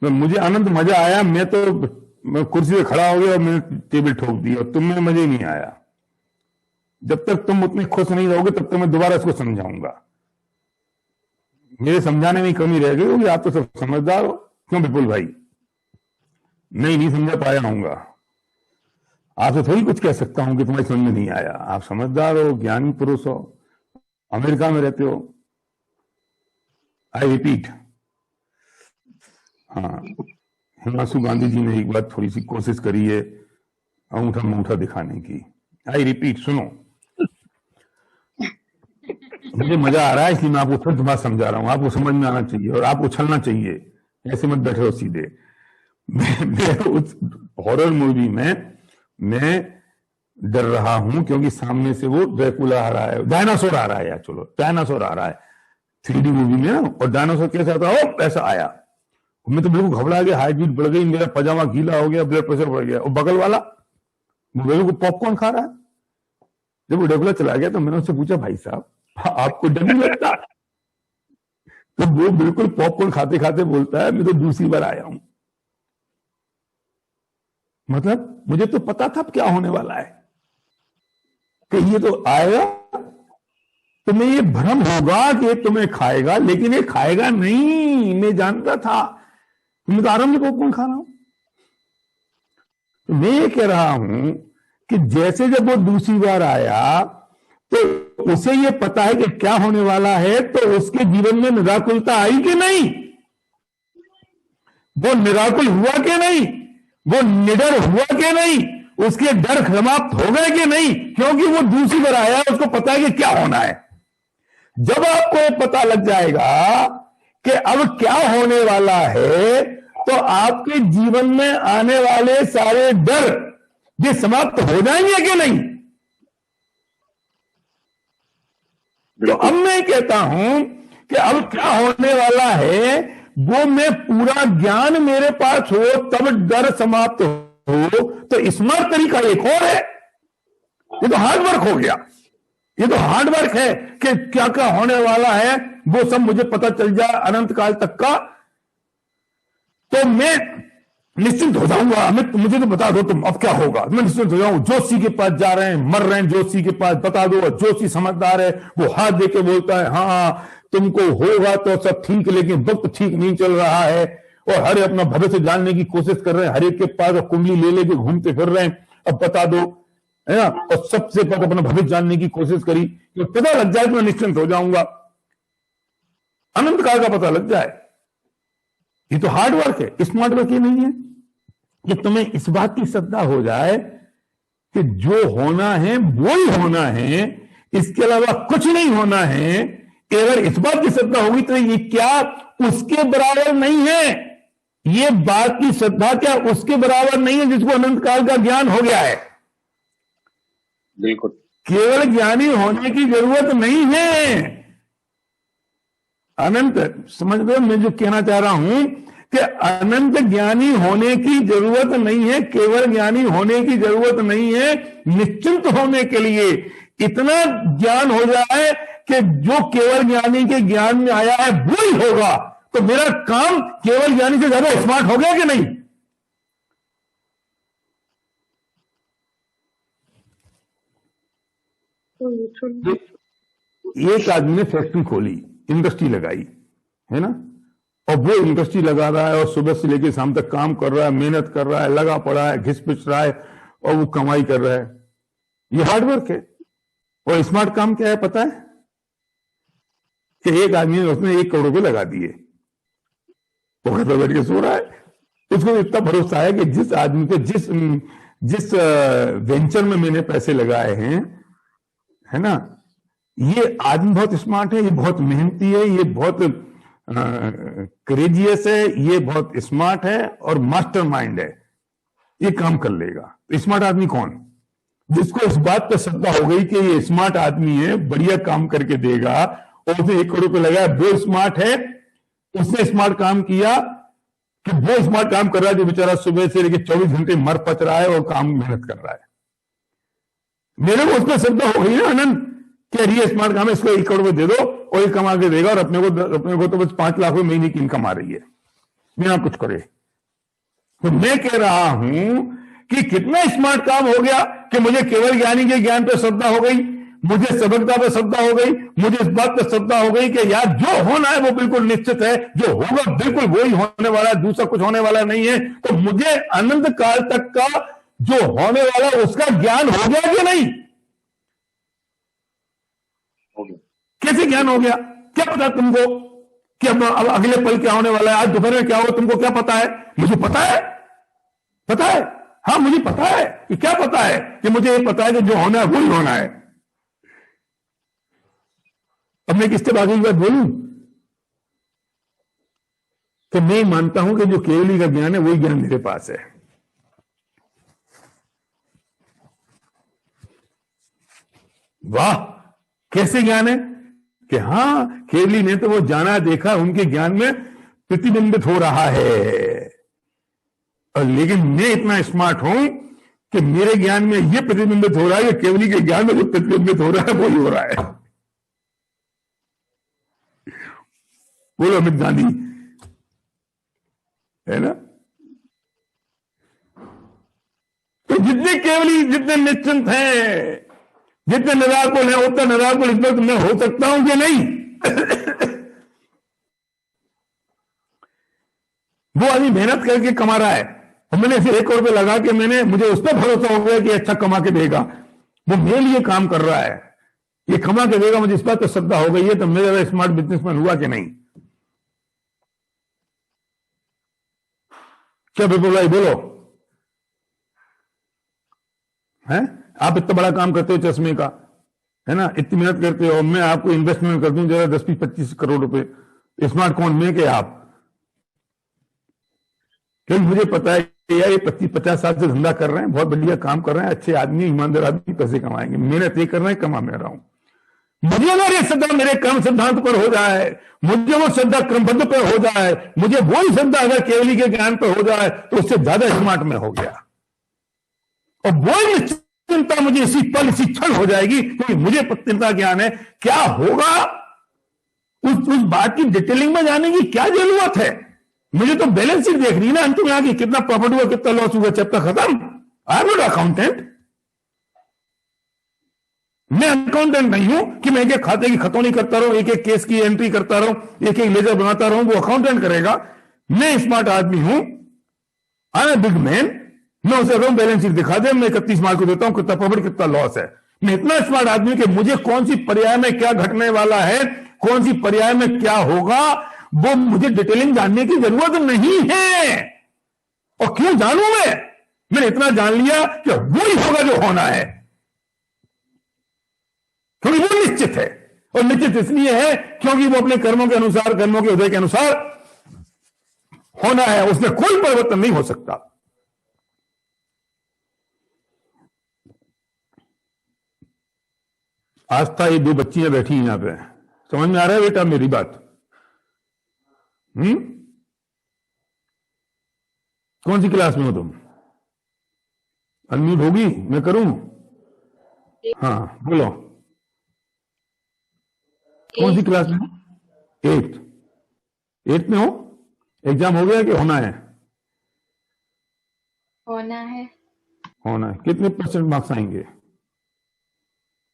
तो मुझे अनंत मजा आया, मैं कुर्सी पे खड़ा हो गया और मैंने टेबल ठोक दी, और तुम्हें मजा ही नहीं आया। जब तक तुम उतने खुश नहीं रहोगे तब तक मैं दोबारा इसको समझाऊंगा। मेरे समझाने में कमी रह गई होगी, आप तो सब समझदार हो। क्यों विपुल भाई? नहीं समझा पाया होऊंगा। आपसे थोड़ी कुछ कह सकता हूं कि तुम्हारी समझ में नहीं आया। आप समझदार हो, ज्ञानी पुरुष हो, अमेरिका में रहते हो। आई रिपीट, हाँ, हिमांशु गांधी जी ने एक बार थोड़ी सी कोशिश करी है अंगूठा अंगूठा दिखाने की। आई रिपीट, सुनो, मुझे मजा आ रहा है इसलिए मैं आपको फिर दोबारा समझा रहा हूं, आपको समझ में आना चाहिए और आप उछलना चाहिए, ऐसे मत बैठे हो सीधे। मैं उस हॉरर मूवी में मैं डर रहा हूं क्योंकि सामने से वो ड्रैकुला आ रहा है, डायनासोर आ रहा है, यार चलो डायनासोर आ रहा है 3D मूवी में ना, और डायनासोर कैसा आता है, ऐसा आया, मैं तो बिल्कुल घबरा गया, हार्ट बीट बढ़ गई, मेरा पजामा गीला हो गया, ब्लड प्रेशर बढ़ गया। और बगल वाला वो बिल्कुल पॉपकॉर्न खा रहा है। जब वो ड्रैकुला चला गया तो मैंने उससे पूछा, भाई साहब आपको डर नहीं लगता? तो वो बिल्कुल पॉपकॉर्न खाते खाते बोलता है, मैं तो दूसरी बार आया हूं। मतलब मुझे तो पता था अब क्या होने वाला है, कि ये तो आएगा, तुम्हें ये भ्रम होगा कि ये तुम्हें खाएगा, लेकिन ये खाएगा नहीं, मैं जानता था, मैं तो आराम से पॉपकॉर्न खा रहा हूं। तो मैं ये कह रहा हूं कि जैसे जब वो दूसरी बार आया तो उसे ये पता है कि क्या होने वाला है, तो उसके जीवन में निराकुलता आई कि नहीं? वो निराकुल हुआ कि नहीं? वो निडर हुआ कि नहीं? उसके डर समाप्त हो गए कि नहीं? क्योंकि वो दूसरी बार आया, उसको पता है कि क्या होना है। जब आपको पता लग जाएगा कि अब क्या होने वाला है, तो आपके जीवन में आने वाले सारे डर ये समाप्त हो जाएंगे कि नहीं? तो अब मैं कहता हूं कि अब क्या होने वाला है, वो मैं पूरा ज्ञान मेरे पास हो तब डर समाप्त हो। तो स्मार्ट तरीका एक और है, ये तो हार्ड वर्क हो गया, ये तो हार्ड वर्क है कि क्या क्या होने वाला है वो सब मुझे पता चल जाए अनंत काल तक का, तो मैं निश्चिंत हो जाऊंगा। मुझे तो बता दो तुम अब क्या होगा, मैं निश्चिंत हो जाऊं। जोशी के पास जा रहे हैं, मर रहे हैं, जोशी के पास बता दो। जोशी समझदार है, वो हाथ दे के बोलता है, हाँ तुमको होगा तो सब ठीक, लेकिन वक्त ठीक नहीं चल रहा है। और हर अपना भविष्य जानने की कोशिश कर रहे हैं, हर एक के पास कुंडली ले लेके घूमते फिर रहे हैं, अब बता दो, है ना। और सबसे पहले अपना भविष्य जानने की कोशिश करी, तो पता लग जाए तो मैं निश्चिंत हो जाऊंगा, अनंत काल का पता लग जाए। ये तो हार्ड वर्क है, स्मार्ट वर्क ये नहीं है कि तुम्हें इस बात की श्रद्धा हो जाए कि जो होना है वो ही होना है, इसके अलावा कुछ नहीं होना है। अगर इस बात की श्रद्धा होगी तो ये क्या उसके बराबर नहीं है, ये बात की श्रद्धा क्या उसके बराबर नहीं है जिसको अनंत काल का ज्ञान हो गया है। बिल्कुल, केवल ज्ञानी होने की जरूरत नहीं है। अनंत, समझ रहे हो मैं जो कहना चाह रहा हूं कि अनंत ज्ञानी होने की जरूरत नहीं है, केवल ज्ञानी होने की जरूरत नहीं है। निश्चिंत होने के लिए इतना ज्ञान हो जाए कि जो केवल ज्ञानी के ज्ञान में आया है वो ही होगा, तो मेरा काम केवल ज्ञानी से ज्यादा स्मार्ट हो गया कि नहीं? एक आदमी ने फैक्ट्री खोली, इंडस्ट्री लगाई, है ना, और वो इंडस्ट्री लगा रहा है और सुबह से लेकर शाम तक काम कर रहा है, मेहनत कर रहा है, लगा पड़ा है, घिस पिस रहा है और वो कमाई कर रहा है। ये हार्डवर्क है। और स्मार्ट काम क्या है पता है? कि एक आदमी ने उसने 1 करोड़ रुपए लगा दिए, वो घर पर बैठ के सो रहा है। उसको इतना भरोसा है कि जिस आदमी को जिस वेंचर में मैंने पैसे लगाए हैं, है ना, ये आदमी बहुत स्मार्ट है, ये बहुत मेहनती है, ये बहुत करेजियस है, ये बहुत स्मार्ट है और मास्टरमाइंड है, ये काम कर लेगा। स्मार्ट आदमी कौन? जिसको इस बात पर श्रद्धा हो गई कि ये स्मार्ट आदमी है, बढ़िया काम करके देगा, और उसने 1 करोड़ रुपए लगाया, वो स्मार्ट है। उसने स्मार्ट काम किया कि वो स्मार्ट काम कर रहा है जो बेचारा सुबह से लेकर 24 घंटे मर पच रहा है और काम मेहनत कर रहा है। मेरे को उसमें श्रद्धा हो गई ना अनंत, कि ये स्मार्ट काम है, इसको 1 करोड़ रुपए दे दो और ये कमा के देगा, और अपने को तो बस 5 लाख रुपए महीने की इनकम आ रही है बिना कुछ करे। तो मैं कह रहा हूं कि कितना स्मार्ट काम हो गया कि मुझे केवल ज्ञानी के ज्ञान पर श्रद्धा हो गई, मुझे सबकता पर श्रद्धा हो गई, मुझे इस बात पर श्रद्धा हो गई कि यार जो होना है वो बिल्कुल निश्चित है, जो होगा बिल्कुल वही होने वाला है, दूसरा कुछ होने वाला नहीं है। तो मुझे अनंत काल तक का जो होने वाला उसका ज्ञान हो गया कि नहीं? कैसे ज्ञान हो गया? क्या पता तुमको कि अब अगले पल क्या होने वाला है, आज दोपहर में क्या होगा, तुमको क्या पता है? मुझे पता है, पता है। हाँ मुझे पता है कि क्या पता है, कि मुझे ये पता है कि जो होना है वही होना है। अब मैं किससे बाकी की बात बोलूं? तो मैं मानता हूं कि जो केवली का ज्ञान है वही ज्ञान मेरे पास है। वाह, कैसे ज्ञान है कि हाँ केवली ने तो वो जाना देखा, उनके ज्ञान में प्रतिबिंबित हो रहा है, और लेकिन मैं इतना स्मार्ट हूं कि मेरे ज्ञान में ये प्रतिबिंबित हो रहा है कि केवली के ज्ञान में जो प्रतिबिंबित हो रहा है वही हो रहा है। बोलो अमित गांधी, है ना? तो जितने केवली, जितने निश्चिंत हैं, जितने निराकुल हैं, उतना निराकुल इस वक्त मैं हो सकता हूं कि नहीं? वो आदमी मेहनत करके कमा रहा है और मैंने सिर्फ 1 रुपये लगा के मुझे उस पर भरोसा हो गया कि अच्छा कमा के देगा, वो मेरे लिए काम कर रहा है, ये कमा के देगा, मुझे इस बात तो श्रद्धा हो गई है, तो मैं ज्यादा स्मार्ट बिजनेसमैन हुआ कि नहीं? क्या भाई बोलो, है? आप इतना बड़ा काम करते हो चश्मे का, है ना, इतनी मेहनत करते हो, मैं आपको इन्वेस्टमेंट कर दूं जरा 10-25 करोड़ रुपए, स्मार्ट कौन, मैं कि आप? क्योंकि मुझे पता है कि यार ये 25-50 साल से धंधा कर रहे हैं, बहुत बढ़िया काम कर रहे हैं, अच्छे आदमी, ईमानदार आदमी, पैसे कमाएंगे, मेहनत ये कर रहे हैं, कमा मैं रहा हूं। मुझे अगर ये श्रद्धा मेरे कर्म सिद्धांत पर हो जाए, मुझे वो श्रद्धा क्रमबद्ध पर हो जाए, मुझे वही श्रद्धा अगर केवली के ज्ञान पर हो जाए, तो उससे ज्यादा स्मार्ट में हो गया, और वही चिंता मुझे इसी पल, इसी क्षण हो जाएगी, क्योंकि मुझे चिंता ज्ञान है। क्या होगा उस बात की डिटेलिंग में जाने की क्या जरूरत है? मुझे तो बैलेंस शीट देखनी है ना, अंत में आगे कितना प्रॉफिट हुआ, कितना लॉस हुआ, चैप्टर खत्म। आई एम नॉट अकाउंटेंट, मैं अकाउंटेंट नहीं हूं कि मैं एक खाते की खतौनी करता रहूं, एक एक केस की एंट्री करता रहूं, एक एक लेजर बनाता रहूं, वो अकाउंटेंट करेगा। मैं स्मार्ट आदमी हूं, आई एम बिग मैन, मैं उसे कहूं बैलेंस शीट दिखा दे, मैं 31 मार्च को देता हूं, कितना प्रॉफिट कितना लॉस है। मैं इतना स्मार्ट आदमी कि मुझे कौन सी पर्याय में क्या घटने वाला है, कौन सी पर्याय में क्या होगा, वो मुझे डिटेलिंग जानने की जरूरत नहीं है। और क्यों जानूं मैंने इतना जान लिया कि वही होगा जो होना है, क्योंकि वो निश्चित है। और निश्चित इसलिए है क्योंकि वो अपने कर्मों के अनुसार, कर्मों के उदय के अनुसार होना है, उसमें कोई परिवर्तन नहीं हो सकता। आस्था, ये 2 बच्चियां बैठी हैं यहां पे, समझ में आ रहा है बेटा मेरी बात? कौन सी क्लास में हो तुम? अनम्यूट होगी, मैं करूं? हाँ बोलो, कौन सी क्लास में? 8th में हो? एग्जाम हो गया कि होना है? होना है। होना है। कितने % मार्क्स आएंगे?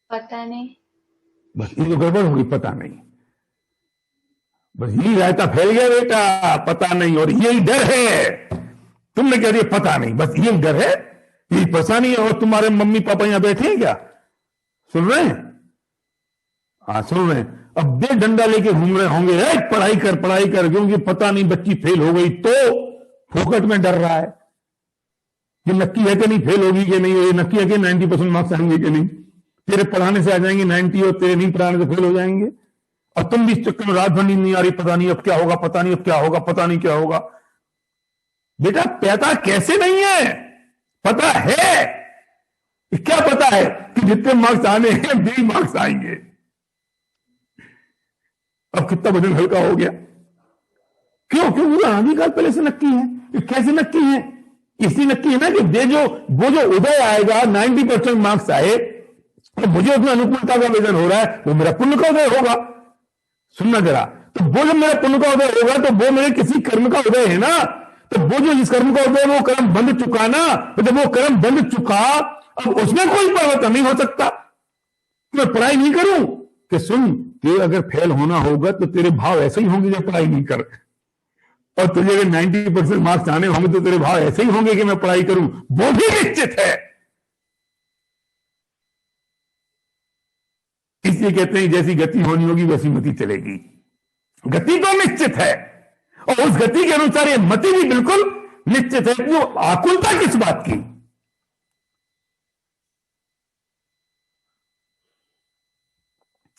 पता नहीं। बस ये तो गड़बड़ होगी, पता नहीं, बस यही रायता फैल गया बेटा, पता नहीं, और यही डर है। तुमने कह दिया पता नहीं, बस यही डर है, यही परेशानी है। और तुम्हारे मम्मी पापा यहां बैठे हैं क्या, सुन रहे हैं? हाँ सुन रहे हैं। अब बे डंडा लेके घूम रहे होंगे, पढ़ाई कर पढ़ाई कर, क्योंकि पता नहीं बच्ची फेल हो गई तो फोकट में डर रहा है कि नक्की है कि नहीं फेल होगी कि नहीं, ये नक्की है कि 90% मार्क्स आएंगे कि नहीं, तेरे पढ़ाने से आ जाएंगे 90 और तेरे नहीं पढ़ाने से फेल हो जाएंगे। और तुम भी इस चक्कर में रात भर नींद नहीं आ रही, पता नहीं अब क्या होगा, पता नहीं अब क्या होगा, पता नहीं क्या होगा। बेटा पता कैसे नहीं है, पता है। क्या पता है कि जितने मार्क्स आने हैं 20 मार्क्स आएंगे। अब कितना वजन हल्का हो गया, क्यों? क्योंकि आदिकाल पहले से नक्की है। कैसे नक्की है? इसलिए नक्की है ना कि वो जो उदय आएगा, 90% मार्क्स आए, तो मुझे उसमें अनुकूलता का वेदन हो रहा है, वो मेरा पुण्य का उदय होगा। सुनना जरा, तो वो जब मेरा पुण्य का उदय होगा तो वो मेरे किसी कर्म का उदय है ना, तो वो जो जिस कर्म का उदय वो कर्म बंध चुका ना, तो जब वो कर्म बंध चुका, अब उसमें कोई परिवर्तन नहीं हो सकता। मैं पढ़ाई नहीं करूं कि सुन, तेरे अगर फेल होना होगा तो तेरे भाव ऐसे ही होंगे जब पढ़ाई नहीं कर, और तुझे अगर 90% मार्क्स आने होंगे तो तेरे भाव ऐसे ही होंगे कि मैं पढ़ाई करूं, वो भी निश्चित है। इसलिए कहते हैं जैसी गति होनी होगी वैसी मति चलेगी। गति तो निश्चित है, और उस गति के अनुसार ये मति भी बिल्कुल निश्चित है। वो आकुलता किस बात की?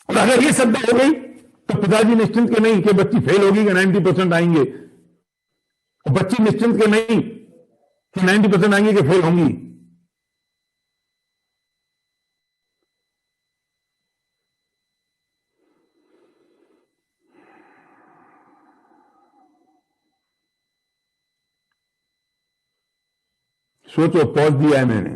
और अगर ये श्रद्धा हो गई तो पिताजी निश्चिंत के नहीं कि बच्ची फेल होगी कि 90% आएंगे, और बच्ची निश्चिंत के नहीं कि 90% आएंगे कि फेल होंगी। सोचो, पॉज दिया है मैंने।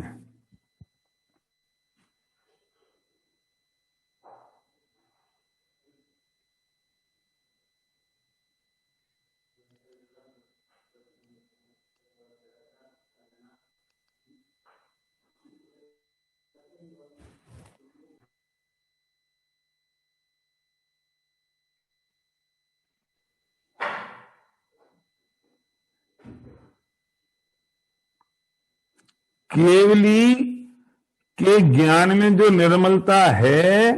केवली के ज्ञान में जो निर्मलता है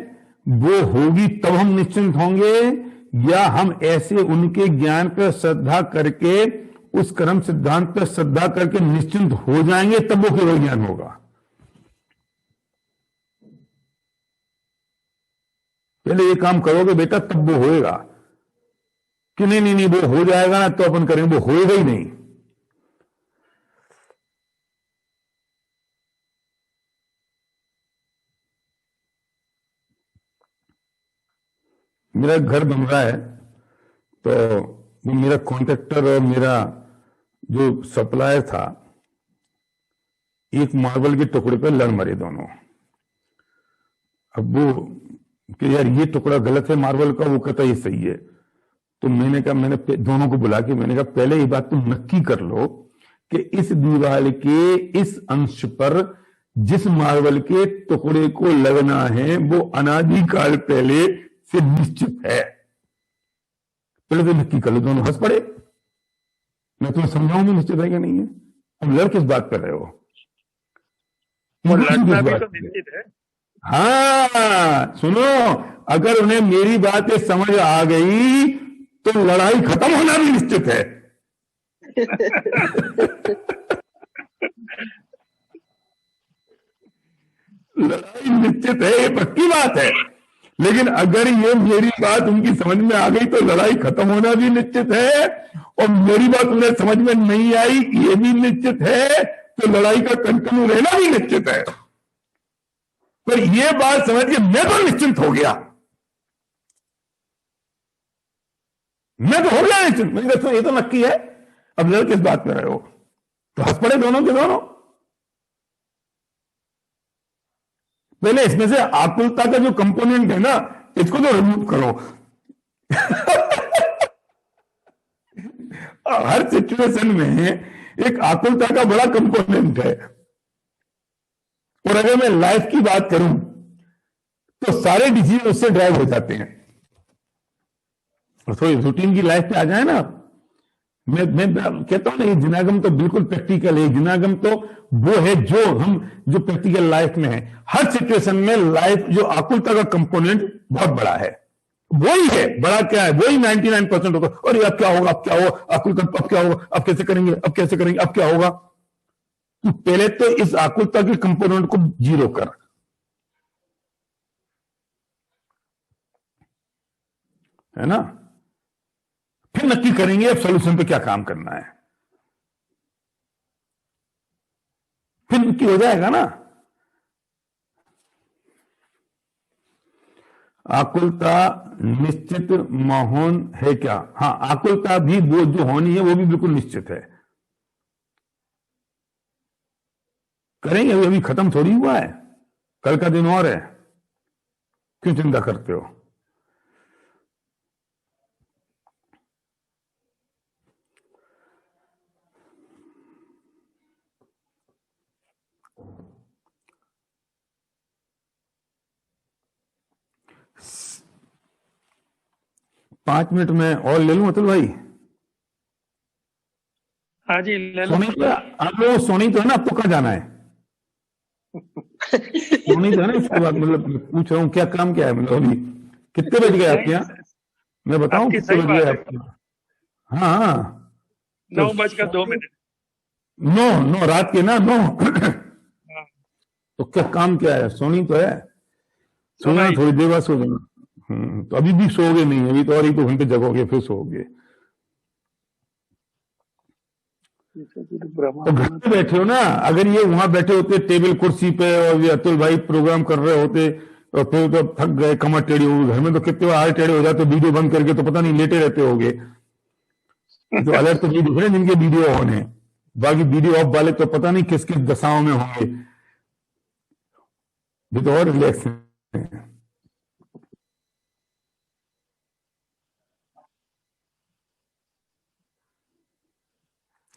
वो होगी तब हम निश्चिंत होंगे, या हम ऐसे उनके ज्ञान पर श्रद्धा करके, उस कर्म सिद्धांत पर श्रद्धा करके निश्चिंत हो जाएंगे तब वो केवल ज्ञान होगा। पहले ये काम करोगे बेटा तब वो होएगा, कि नहीं नहीं नहीं वो हो जाएगा ना तो अपन करेंगे, वो होएगा ही नहीं। मेरा घर बन रहा है तो वो मेरा कॉन्ट्रैक्टर और मेरा जो सप्लायर था, एक मार्बल के टुकड़े पर लड़ मरे दोनों। अब वो कि यार ये टुकड़ा गलत है मार्बल का, वो कहता ये सही है। तो मैंने कहा, मैंने दोनों को बुला के मैंने कहा पहले ये बात तुम नक्की कर लो कि इस दीवार के इस अंश पर जिस मार्बल के टुकड़े को लगना है वो अनादिकाल पहले से निश्चित है। पहले तो नक्की कर लो। दोनों हंस पड़े। मैं तुम्हें समझाऊंगी निश्चित है कि नहीं है। अब लड़ किस बात कर रहे हो? वो लड़ना भी तो निश्चित है। हाँ सुनो, अगर उन्हें मेरी बातें समझ आ गई तो लड़ाई खत्म होना भी निश्चित है। लड़ाई निश्चित है, ये पक्की बात है। लेकिन अगर ये मेरी बात उनकी समझ में आ गई तो लड़ाई खत्म होना भी निश्चित है, और मेरी बात उन्हें समझ में नहीं आई ये भी निश्चित है, तो लड़ाई का कंटिन्यू रहना भी निश्चित है। पर ये बात समझ के मैं तो निश्चिंत हो गया, मैं तो हो गया निश्चिंत। मैंने कहा ये तो नक्की है, अब लड़ किस बात कर रहे हो? तो हंस पड़े दोनों के दोनों। पहले इसमें से आकुलता का जो कंपोनेंट है ना, इसको तो रिमूव करो। हर सिचुएशन में एक आकुलता का बड़ा कंपोनेंट है। और अगर मैं लाइफ की बात करूं तो सारे डिसीजन उससे ड्राइव हो जाते हैं। और थोड़ी रूटीन की लाइफ पे आ जाए ना, मैं कहता हूं ना, ये जिनागम तो बिल्कुल प्रैक्टिकल है। जिनागम तो वो है जो प्रैक्टिकल लाइफ में है। हर सिचुएशन में लाइफ जो आकुलता का कंपोनेंट बहुत बड़ा है, वही है। बड़ा क्या है? वही 99% होगा। और अब क्या होगा, अब क्या होगा, आकुलता अब क्या होगा, अब कैसे करेंगे, अब कैसे करेंगे, अब क्या होगा। तो पहले तो इस आकुलता के कंपोनेंट को जीरो कर, है ना? फिर नक्की करेंगे अब सॉल्यूशन पे क्या काम करना है। फिर नक्की हो जाएगा ना। आकुलता निश्चित मौन है क्या? हाँ, आकुलता भी वो जो होनी है वो भी बिल्कुल निश्चित है। करेंगे, अभी खत्म थोड़ी हुआ है, कल का दिन और है। क्यों चिंता करते हो? पांच मिनट में और ले लूं अतुल भाई? हाँ जी ले लो। सोनी तो आप लोग, सोनी तो है ना? अब तो कहाँ जाना है? सोनी तो है ना? इसके बाद मतलब पूछ रहा हूँ क्या काम क्या है, मतलब अभी कितने बज गए आपके यहाँ? मैं बताऊं कितने बज गए आपके? हाँ हाँ, 9:02। 9 रात के ना 9। तो क्या काम क्या है? सोनी तो है, सोना थोड़ी देर बाद सो जाना। तो अभी भी सोओगे नहीं, अभी तो और 1-2 घंटे जगोगे फिर सोओगे। तो घर पे बैठे हो ना, अगर ये वहां बैठे होते टेबल कुर्सी पे और ये अतुल भाई प्रोग्राम कर रहे होते और फिर तो थक गए, कमर टेढ़ी हो गई, घर में तो कितने बार टेढ़े हो जाते, वीडियो बंद करके तो पता नहीं लेटे रहते होगे। तो अलर्ट तो नहीं दिख रहे जिनके वीडियो ऑन है, बाकी वीडियो ऑफ वाले तो पता नहीं किस किस दशाओं में होंगे, ये तो और रिलैक्स है।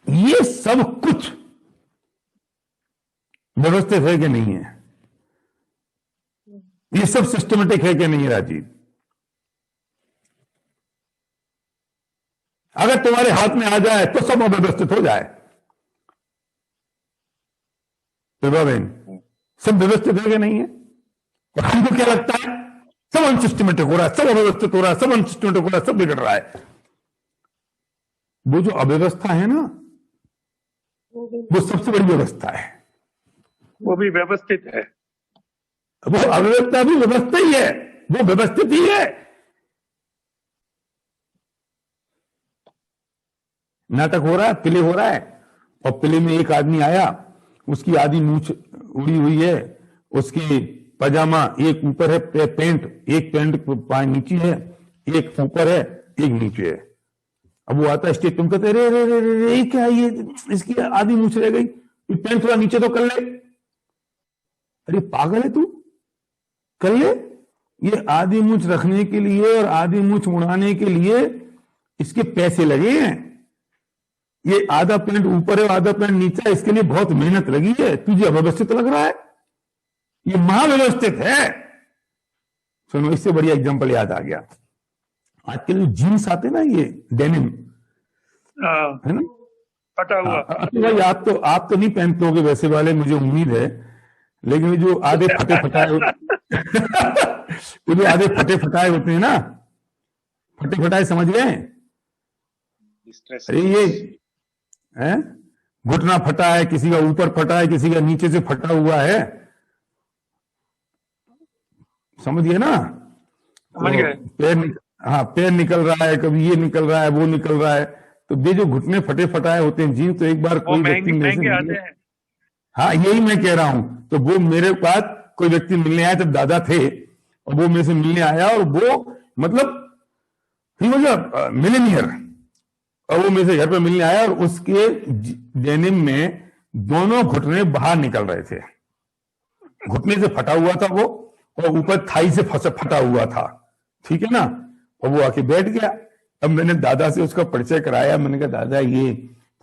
ये सब कुछ व्यवस्थित है कि नहीं है, ये सब सिस्टमेटिक है कि नहीं है राजीव? अगर तुम्हारे हाथ में आ जाए तो सब अव्यवस्थित हो जाए। विभा बहन, सब व्यवस्थित है कि नहीं है? और हमको क्या लगता है सब अनसिस्टमेटिक हो रहा है, सब अव्यवस्थित हो रहा है, सब अनसिस्टमेटिक हो रहा है, सब बिगड़ रहा है। वो जो अव्यवस्था है ना, वो सबसे बड़ी व्यवस्था है। वो भी व्यवस्थित है। वो अव्यवस्था भी व्यवस्था ही है, वो व्यवस्थित ही है। नाटक हो रहा है, प्ले हो रहा है, और प्ले में एक आदमी आया, उसकी आधी मूंछ उड़ी हुई है, उसकी पजामा एक ऊपर है, पैंट एक पैंट पाए नीचे है, एक ऊपर है एक नीचे है। अब वो आता है स्टेज, तुम कहते रे रे रे रे रे क्या ये, इसकी आधी मूंछ रह गई, पैंट थोड़ा नीचे तो कर ले। अरे पागल है तू, कर ले। ये आधी मूंछ रखने के लिए और आधी मूंछ उड़ाने के लिए इसके पैसे लगे हैं। ये आधा पैंट ऊपर है आधा पैंट नीचे है, इसके लिए बहुत मेहनत लगी है। तुझे अव्यवस्थित लग रहा है, ये महाव्यवस्थित है। सुनो, इससे बढ़िया एग्जांपल याद आ गया। आजकल जो जीन्स आते ना, ये डेनिम है ना, फटा हुआ। अच्छा भाई, आप तो नहीं पहनते होगे वैसे वाले, मुझे उम्मीद है, लेकिन जो आधे फटे फटाए वो जो आधे फटे फटाए होते हैं ना, फटे फटाए समझ गए? अरे ये है, घुटना फटा है, किसी का ऊपर फटा है, किसी का नीचे से फटा हुआ है, समझिए ना? समझ गए। पैर निकल रहा है, कभी ये निकल रहा है, वो निकल रहा है। तो ये जो घुटने फटे फटाए होते हैं जीन्स, तो एक बार कोई व्यक्ति महंगे आते हैं। हाँ, यही मैं कह रहा हूं। तो वो मेरे पास कोई व्यक्ति मिलने आया, जब दादा थे, और वो मेरे से मिलने आया, और वो मतलब ही वॉज मिलेनियर, और वो मेरे से घर पे मिलने आया, और उसके डेनिम में दोनों घुटने बाहर निकल रहे थे। घुटने से फटा हुआ था वो, और ऊपर थाई से फटा हुआ था, ठीक है ना? और वो आके बैठ गया। अब मैंने दादा से उसका परिचय कराया, मैंने कहा दादा ये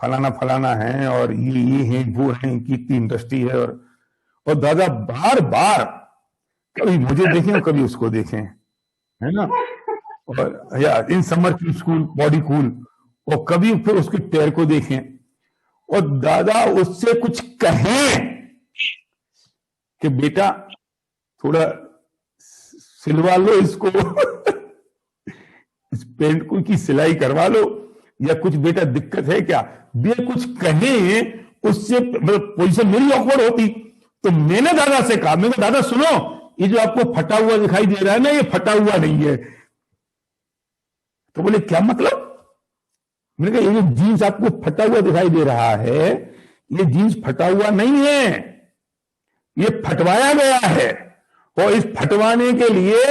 फलाना फलाना है, और ये हैं, वो हैं, इनकी इतनी इंडस्ट्री है। और दादा बार बार कभी मुझे देखें और कभी उसको देखें, है ना? और या in summer school body cool, और कभी फिर उसके पैर को देखें, और दादा उससे कुछ कहें कि बेटा थोड़ा सिलवा लो इसको इस पेंट को की सिलाई करवा लो, या कुछ बेटा दिक्कत है क्या, वे कुछ कहें, उससे मतलब पोजीशन मेरी ऑकवर्ड होती। तो मैंने दादा से कहा, मैंने दादा सुनो, ये जो आपको फटा हुआ दिखाई दे रहा है ना, ये फटा हुआ नहीं है। तो बोले क्या मतलब? मैंने कहा ये जो जीन्स आपको फटा हुआ दिखाई दे रहा है, ये जीन्स फटा हुआ नहीं है, ये फटवाया गया है, और इस फटवाने के लिए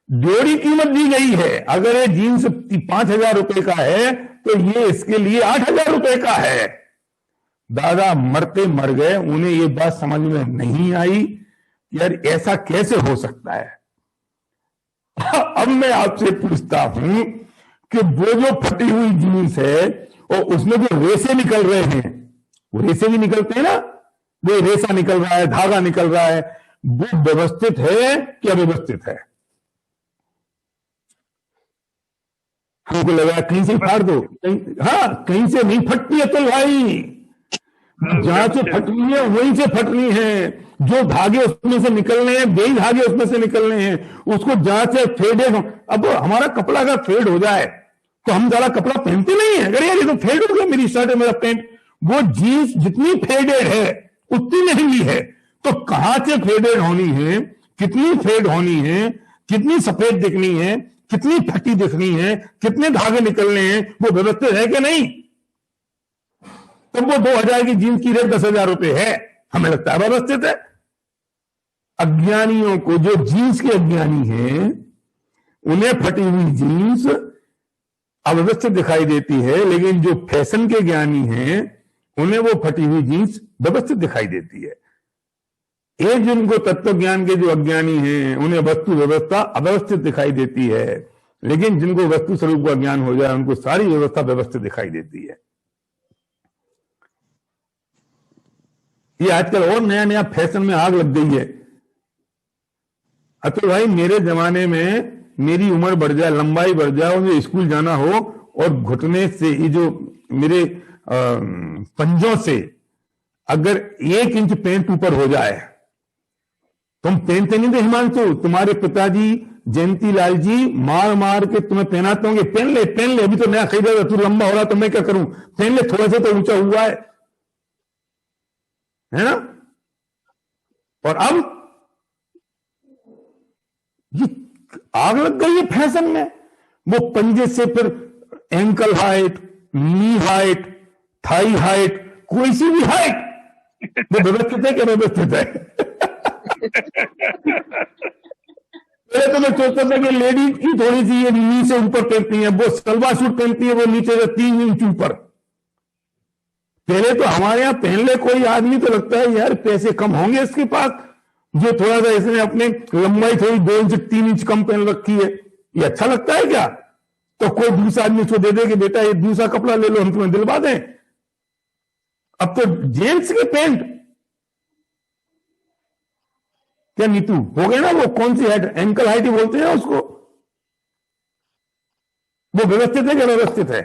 जोड़ी कीमत दी गई है। अगर ये जीन्स 5,000 रुपए का है, तो ये इसके लिए 8,000 रुपए का है। दादा मरते मर गए, उन्हें ये बात समझ में नहीं आई, यार ऐसा कैसे हो सकता है। अब मैं आपसे पूछता हूं कि वो जो फटी हुई जीन्स है, और उसमें जो रेसे निकल रहे हैं, वो रेसे भी निकलते हैं ना, वो रेसा निकल रहा है, धागा निकल रहा है, वो व्यवस्थित है कि अव्यवस्थित है? हमको लगा कहीं से फाड़ दो, कहीं से नहीं फटती है। तो भाई जहां से फटनी है वहीं से फटनी है, जो धागे उसमें से निकलने हैं, वही धागे उसमें से निकलने हैं, उसको जहां से फेडेड हो। अब हमारा कपड़ा अगर फेड हो जाए तो हम ज्यादा कपड़ा पहनते नहीं है। अगर यार ये तो फेड हो गया, मेरी शर्ट है, मेरा पैंट, वो जीन्स जितनी फेडेड है उतनी महंगी है, तो कहां से फेडेड होनी है, कितनी फेड होनी है, कितनी सफेद दिखनी है, कितनी फटी दिखनी है, कितने धागे निकलने हैं, वो व्यवस्थित है कि नहीं? तो वो 2000 की जीन्स की रेट 10,000 रुपए है, हमें लगता है व्यवस्थित है। अज्ञानियों को, जो जीन्स के अज्ञानी हैं, उन्हें फटी हुई जीन्स अव्यवस्थित दिखाई देती है, लेकिन जो फैशन के ज्ञानी हैं उन्हें वो फटी हुई जीन्स व्यवस्थित दिखाई देती है। एक जिनको तत्व ज्ञान के जो अज्ञानी हैं उन्हें वस्तु व्यवस्था अव्यवस्थित दिखाई देती है, लेकिन जिनको वस्तु स्वरूप का ज्ञान हो जाए उनको सारी व्यवस्था व्यवस्थित दिखाई देती है। ये आजकल और नया नया फैशन में आग लग गई है। अतुल भाई, मेरे जमाने में मेरी उम्र बढ़ जाए, लंबाई बढ़ जाए, मुझे स्कूल जाना हो और घुटने से, ये जो मेरे पंजों से अगर 1 इंच पैंट ऊपर हो जाए, तुम पहनते नहीं थे हिमांशु, तुम्हारे पिताजी जयंती लाल जी मार मार के तुम्हें पहनाते होंगे, पहन ले, अभी तो नया खरीदा, तू लंबा हो रहा तो मैं क्या करूं, पहन ले, थोड़ा सा तो ऊंचा हुआ है ना? और अब ये आग लग गई है फैशन में। वो पंजे से फिर एंकल हाइट, नी हाइट, थाई हाइट, कोई सी भी हाइट, वो व्यवस्थित है क्या? व्यवस्थित है। पहले तो मैं सोचता था कि लेडीज की थोड़ी सी ये नी से ऊपर पहनती है, वो सलवार सूट पहनती है, वो नीचे से 3 इंच ऊपर। पहले तो हमारे यहां पहन ले कोई आदमी तो लगता है यार पैसे कम होंगे इसके पास, जो थोड़ा सा इसने अपने लंबाई थोड़ी 2 इंच 3 इंच कम पहन रखी है, ये अच्छा लगता है क्या? तो कोई दूसरा आदमी उसको दे दे कि बेटा ये दूसरा कपड़ा ले लो, हम तुम्हें दिलवा दें। अब तो जेंट्स के पैंट, क्या नीतू हो गए ना, वो कौन सी हाइट, एंकल हाइट ही बोलते हैं उसको, वो व्यवस्थित है क्या? व्यवस्थित है।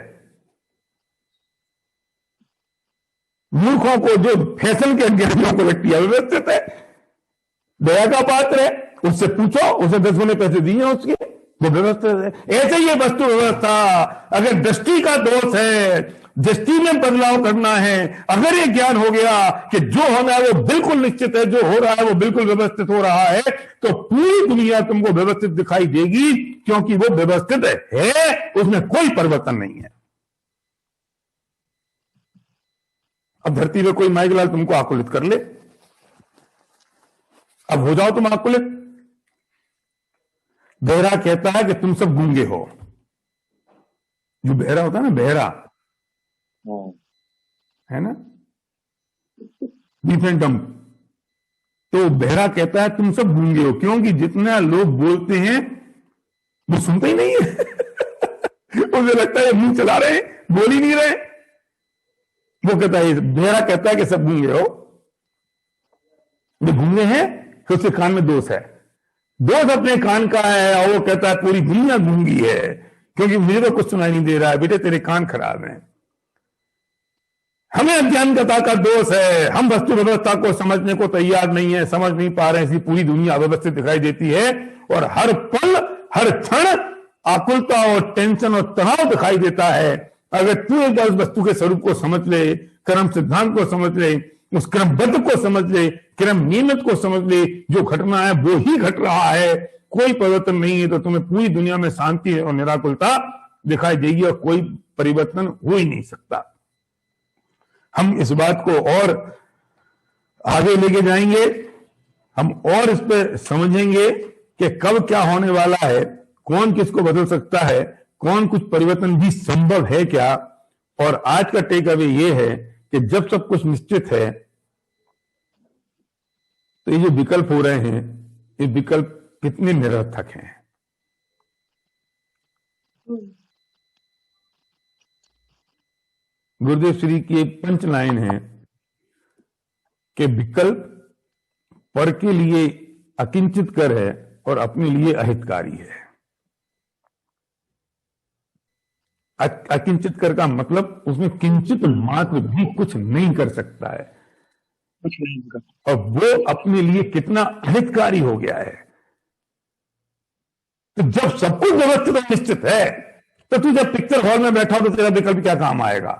मूर्खों को, जो फैशन के अज्ञानियों को लगती है व्यवस्थित है, दया का पात्र है, उससे पूछो, उसे 10 गुने पैसे दिए उसके, वो व्यवस्थित है। ऐसे ही वस्तु व्यवस्था, अगर दृष्टि का दोष है, दृष्टि में बदलाव करना है, अगर ये ज्ञान हो गया कि जो होना है वो बिल्कुल निश्चित है, जो हो रहा है वो बिल्कुल व्यवस्थित हो रहा है, तो पूरी दुनिया तुमको व्यवस्थित दिखाई देगी, क्योंकि वो व्यवस्थित है, उसमें कोई परिवर्तन नहीं है। अब धरती में कोई माइकलाल तुमको आकुलित कर ले, अब हो जाओ तुम आकुलित। बहरा कहता है कि तुम सब गूंगे हो। जो बहरा होता है ना, बहरा है ना, डीफ एंड डम्प, तो बहरा कहता है तुम सब गूंगे हो, क्योंकि जितना लोग बोलते हैं वो सुनते ही नहीं है। उसे लगता है मुंह चला रहे हैं, बोल ही नहीं रहे। वो कहता है, बहरा कहता है कि सब गूंगे हो। जो गूंगे हैं तो उसके कान में दोष है, दोष अपने कान का है, और वो कहता है पूरी दुनिया गूंगी है, क्योंकि मुझे तो कुछ सुनाई नहीं दे रहा है। बेटे तेरे कान खराब हैं, हमें अज्ञानता का दोष है, हम वस्तु व्यवस्था को समझने को तैयार नहीं है, समझ नहीं पा रहे हैं, इसलिए पूरी दुनिया अव्यवस्थित दिखाई देती है, और हर पल हर क्षण आकुलता और टेंशन और तनाव दिखाई देता है। अगर तू एक बार उस वस्तु के स्वरूप को समझ ले, क्रम सिद्धांत को समझ ले, उस क्रमबद्ध को समझ ले, क्रम नियमित को समझ ले, जो घटना है वो ही घट रहा है, कोई परिवर्तन नहीं है, तो तुम्हें पूरी दुनिया में शांति और निराकुलता दिखाई देगी, और कोई परिवर्तन हो ही नहीं सकता। हम इस बात को और आगे लेके जाएंगे, हम और इस पर समझेंगे कि कब क्या होने वाला है, कौन किसको बदल सकता है, कौन कुछ परिवर्तन भी संभव है क्या। और आज का टेक अवे ये है कि जब सब कुछ निश्चित है, तो ये जो विकल्प हो रहे हैं, ये विकल्प कितने निरर्थक हैं। गुरुदेव श्री की एक पंच लाइन है कि विकल्प पर के लिए अकिंचित कर है और अपने लिए अहितकारी है। अकिंचित कर का मतलब उसमें किंचित मात्र भी कुछ नहीं कर सकता है, कुछ नहीं कर, और वो अपने लिए कितना अहितकारी हो गया है। तो जब सब कुछ व्यवस्थित और निश्चित है, तो तू जब पिक्चर हॉल में बैठा हो तो तेरा विकल्प क्या काम आएगा।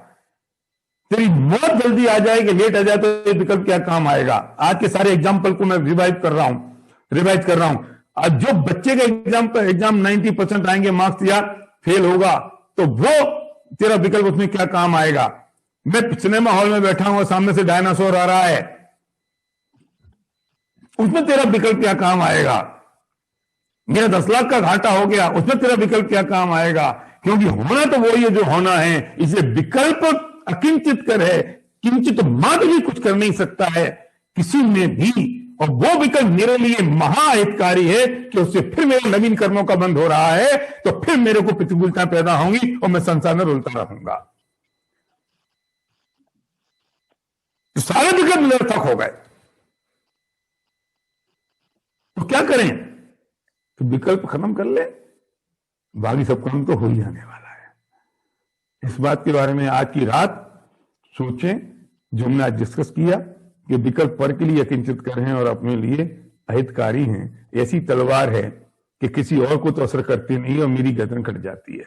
तेरी मौत जल्दी आ जाए कि लेट आ जाए तो ये विकल्प क्या काम आएगा। आज के सारे एग्जाम्पल को मैं रिवाइज कर रहा हूं। आज जो बच्चे का एग्जाम 90% आएंगे मार्क्स या फेल होगा, तो वो तेरा विकल्प उसमें क्या काम आएगा? मैं सिनेमा हॉल में बैठा हूं, सामने से डायनासोर आ रहा है, उसमें तेरा विकल्प क्या काम आएगा? मेरा 10 लाख का घाटा हो गया, उसमें तेरा विकल्प क्या काम आएगा? क्योंकि होना तो वही है जो होना है, इसलिए विकल्प अकिंचित कर है, किंचित मात्र भी कुछ कर नहीं सकता है किसी में भी। और वो विकल्प मेरे लिए महाहितकारी है कि उससे फिर मेरे नवीन कर्मों का बंद हो रहा है, तो फिर मेरे को प्रतिकूलता पैदा होंगी और मैं संसार में रुलता रहूंगा। तो सारे विकल्प निरर्थक हो गए, तो क्या करें? तो विकल्प खत्म कर ले, बाकी सब काम तो हो ही जाने वाला है। इस बात के बारे में आज की रात सोचें, जो हमने आज डिस्कस किया कि विकल्प पर के लिए अकिंचित कर हैं और अपने लिए अहितकारी हैं। ऐसी तलवार है कि किसी और को तो असर करती नहीं और मेरी गर्दन कट जाती है।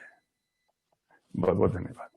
बहुत बहुत धन्यवाद।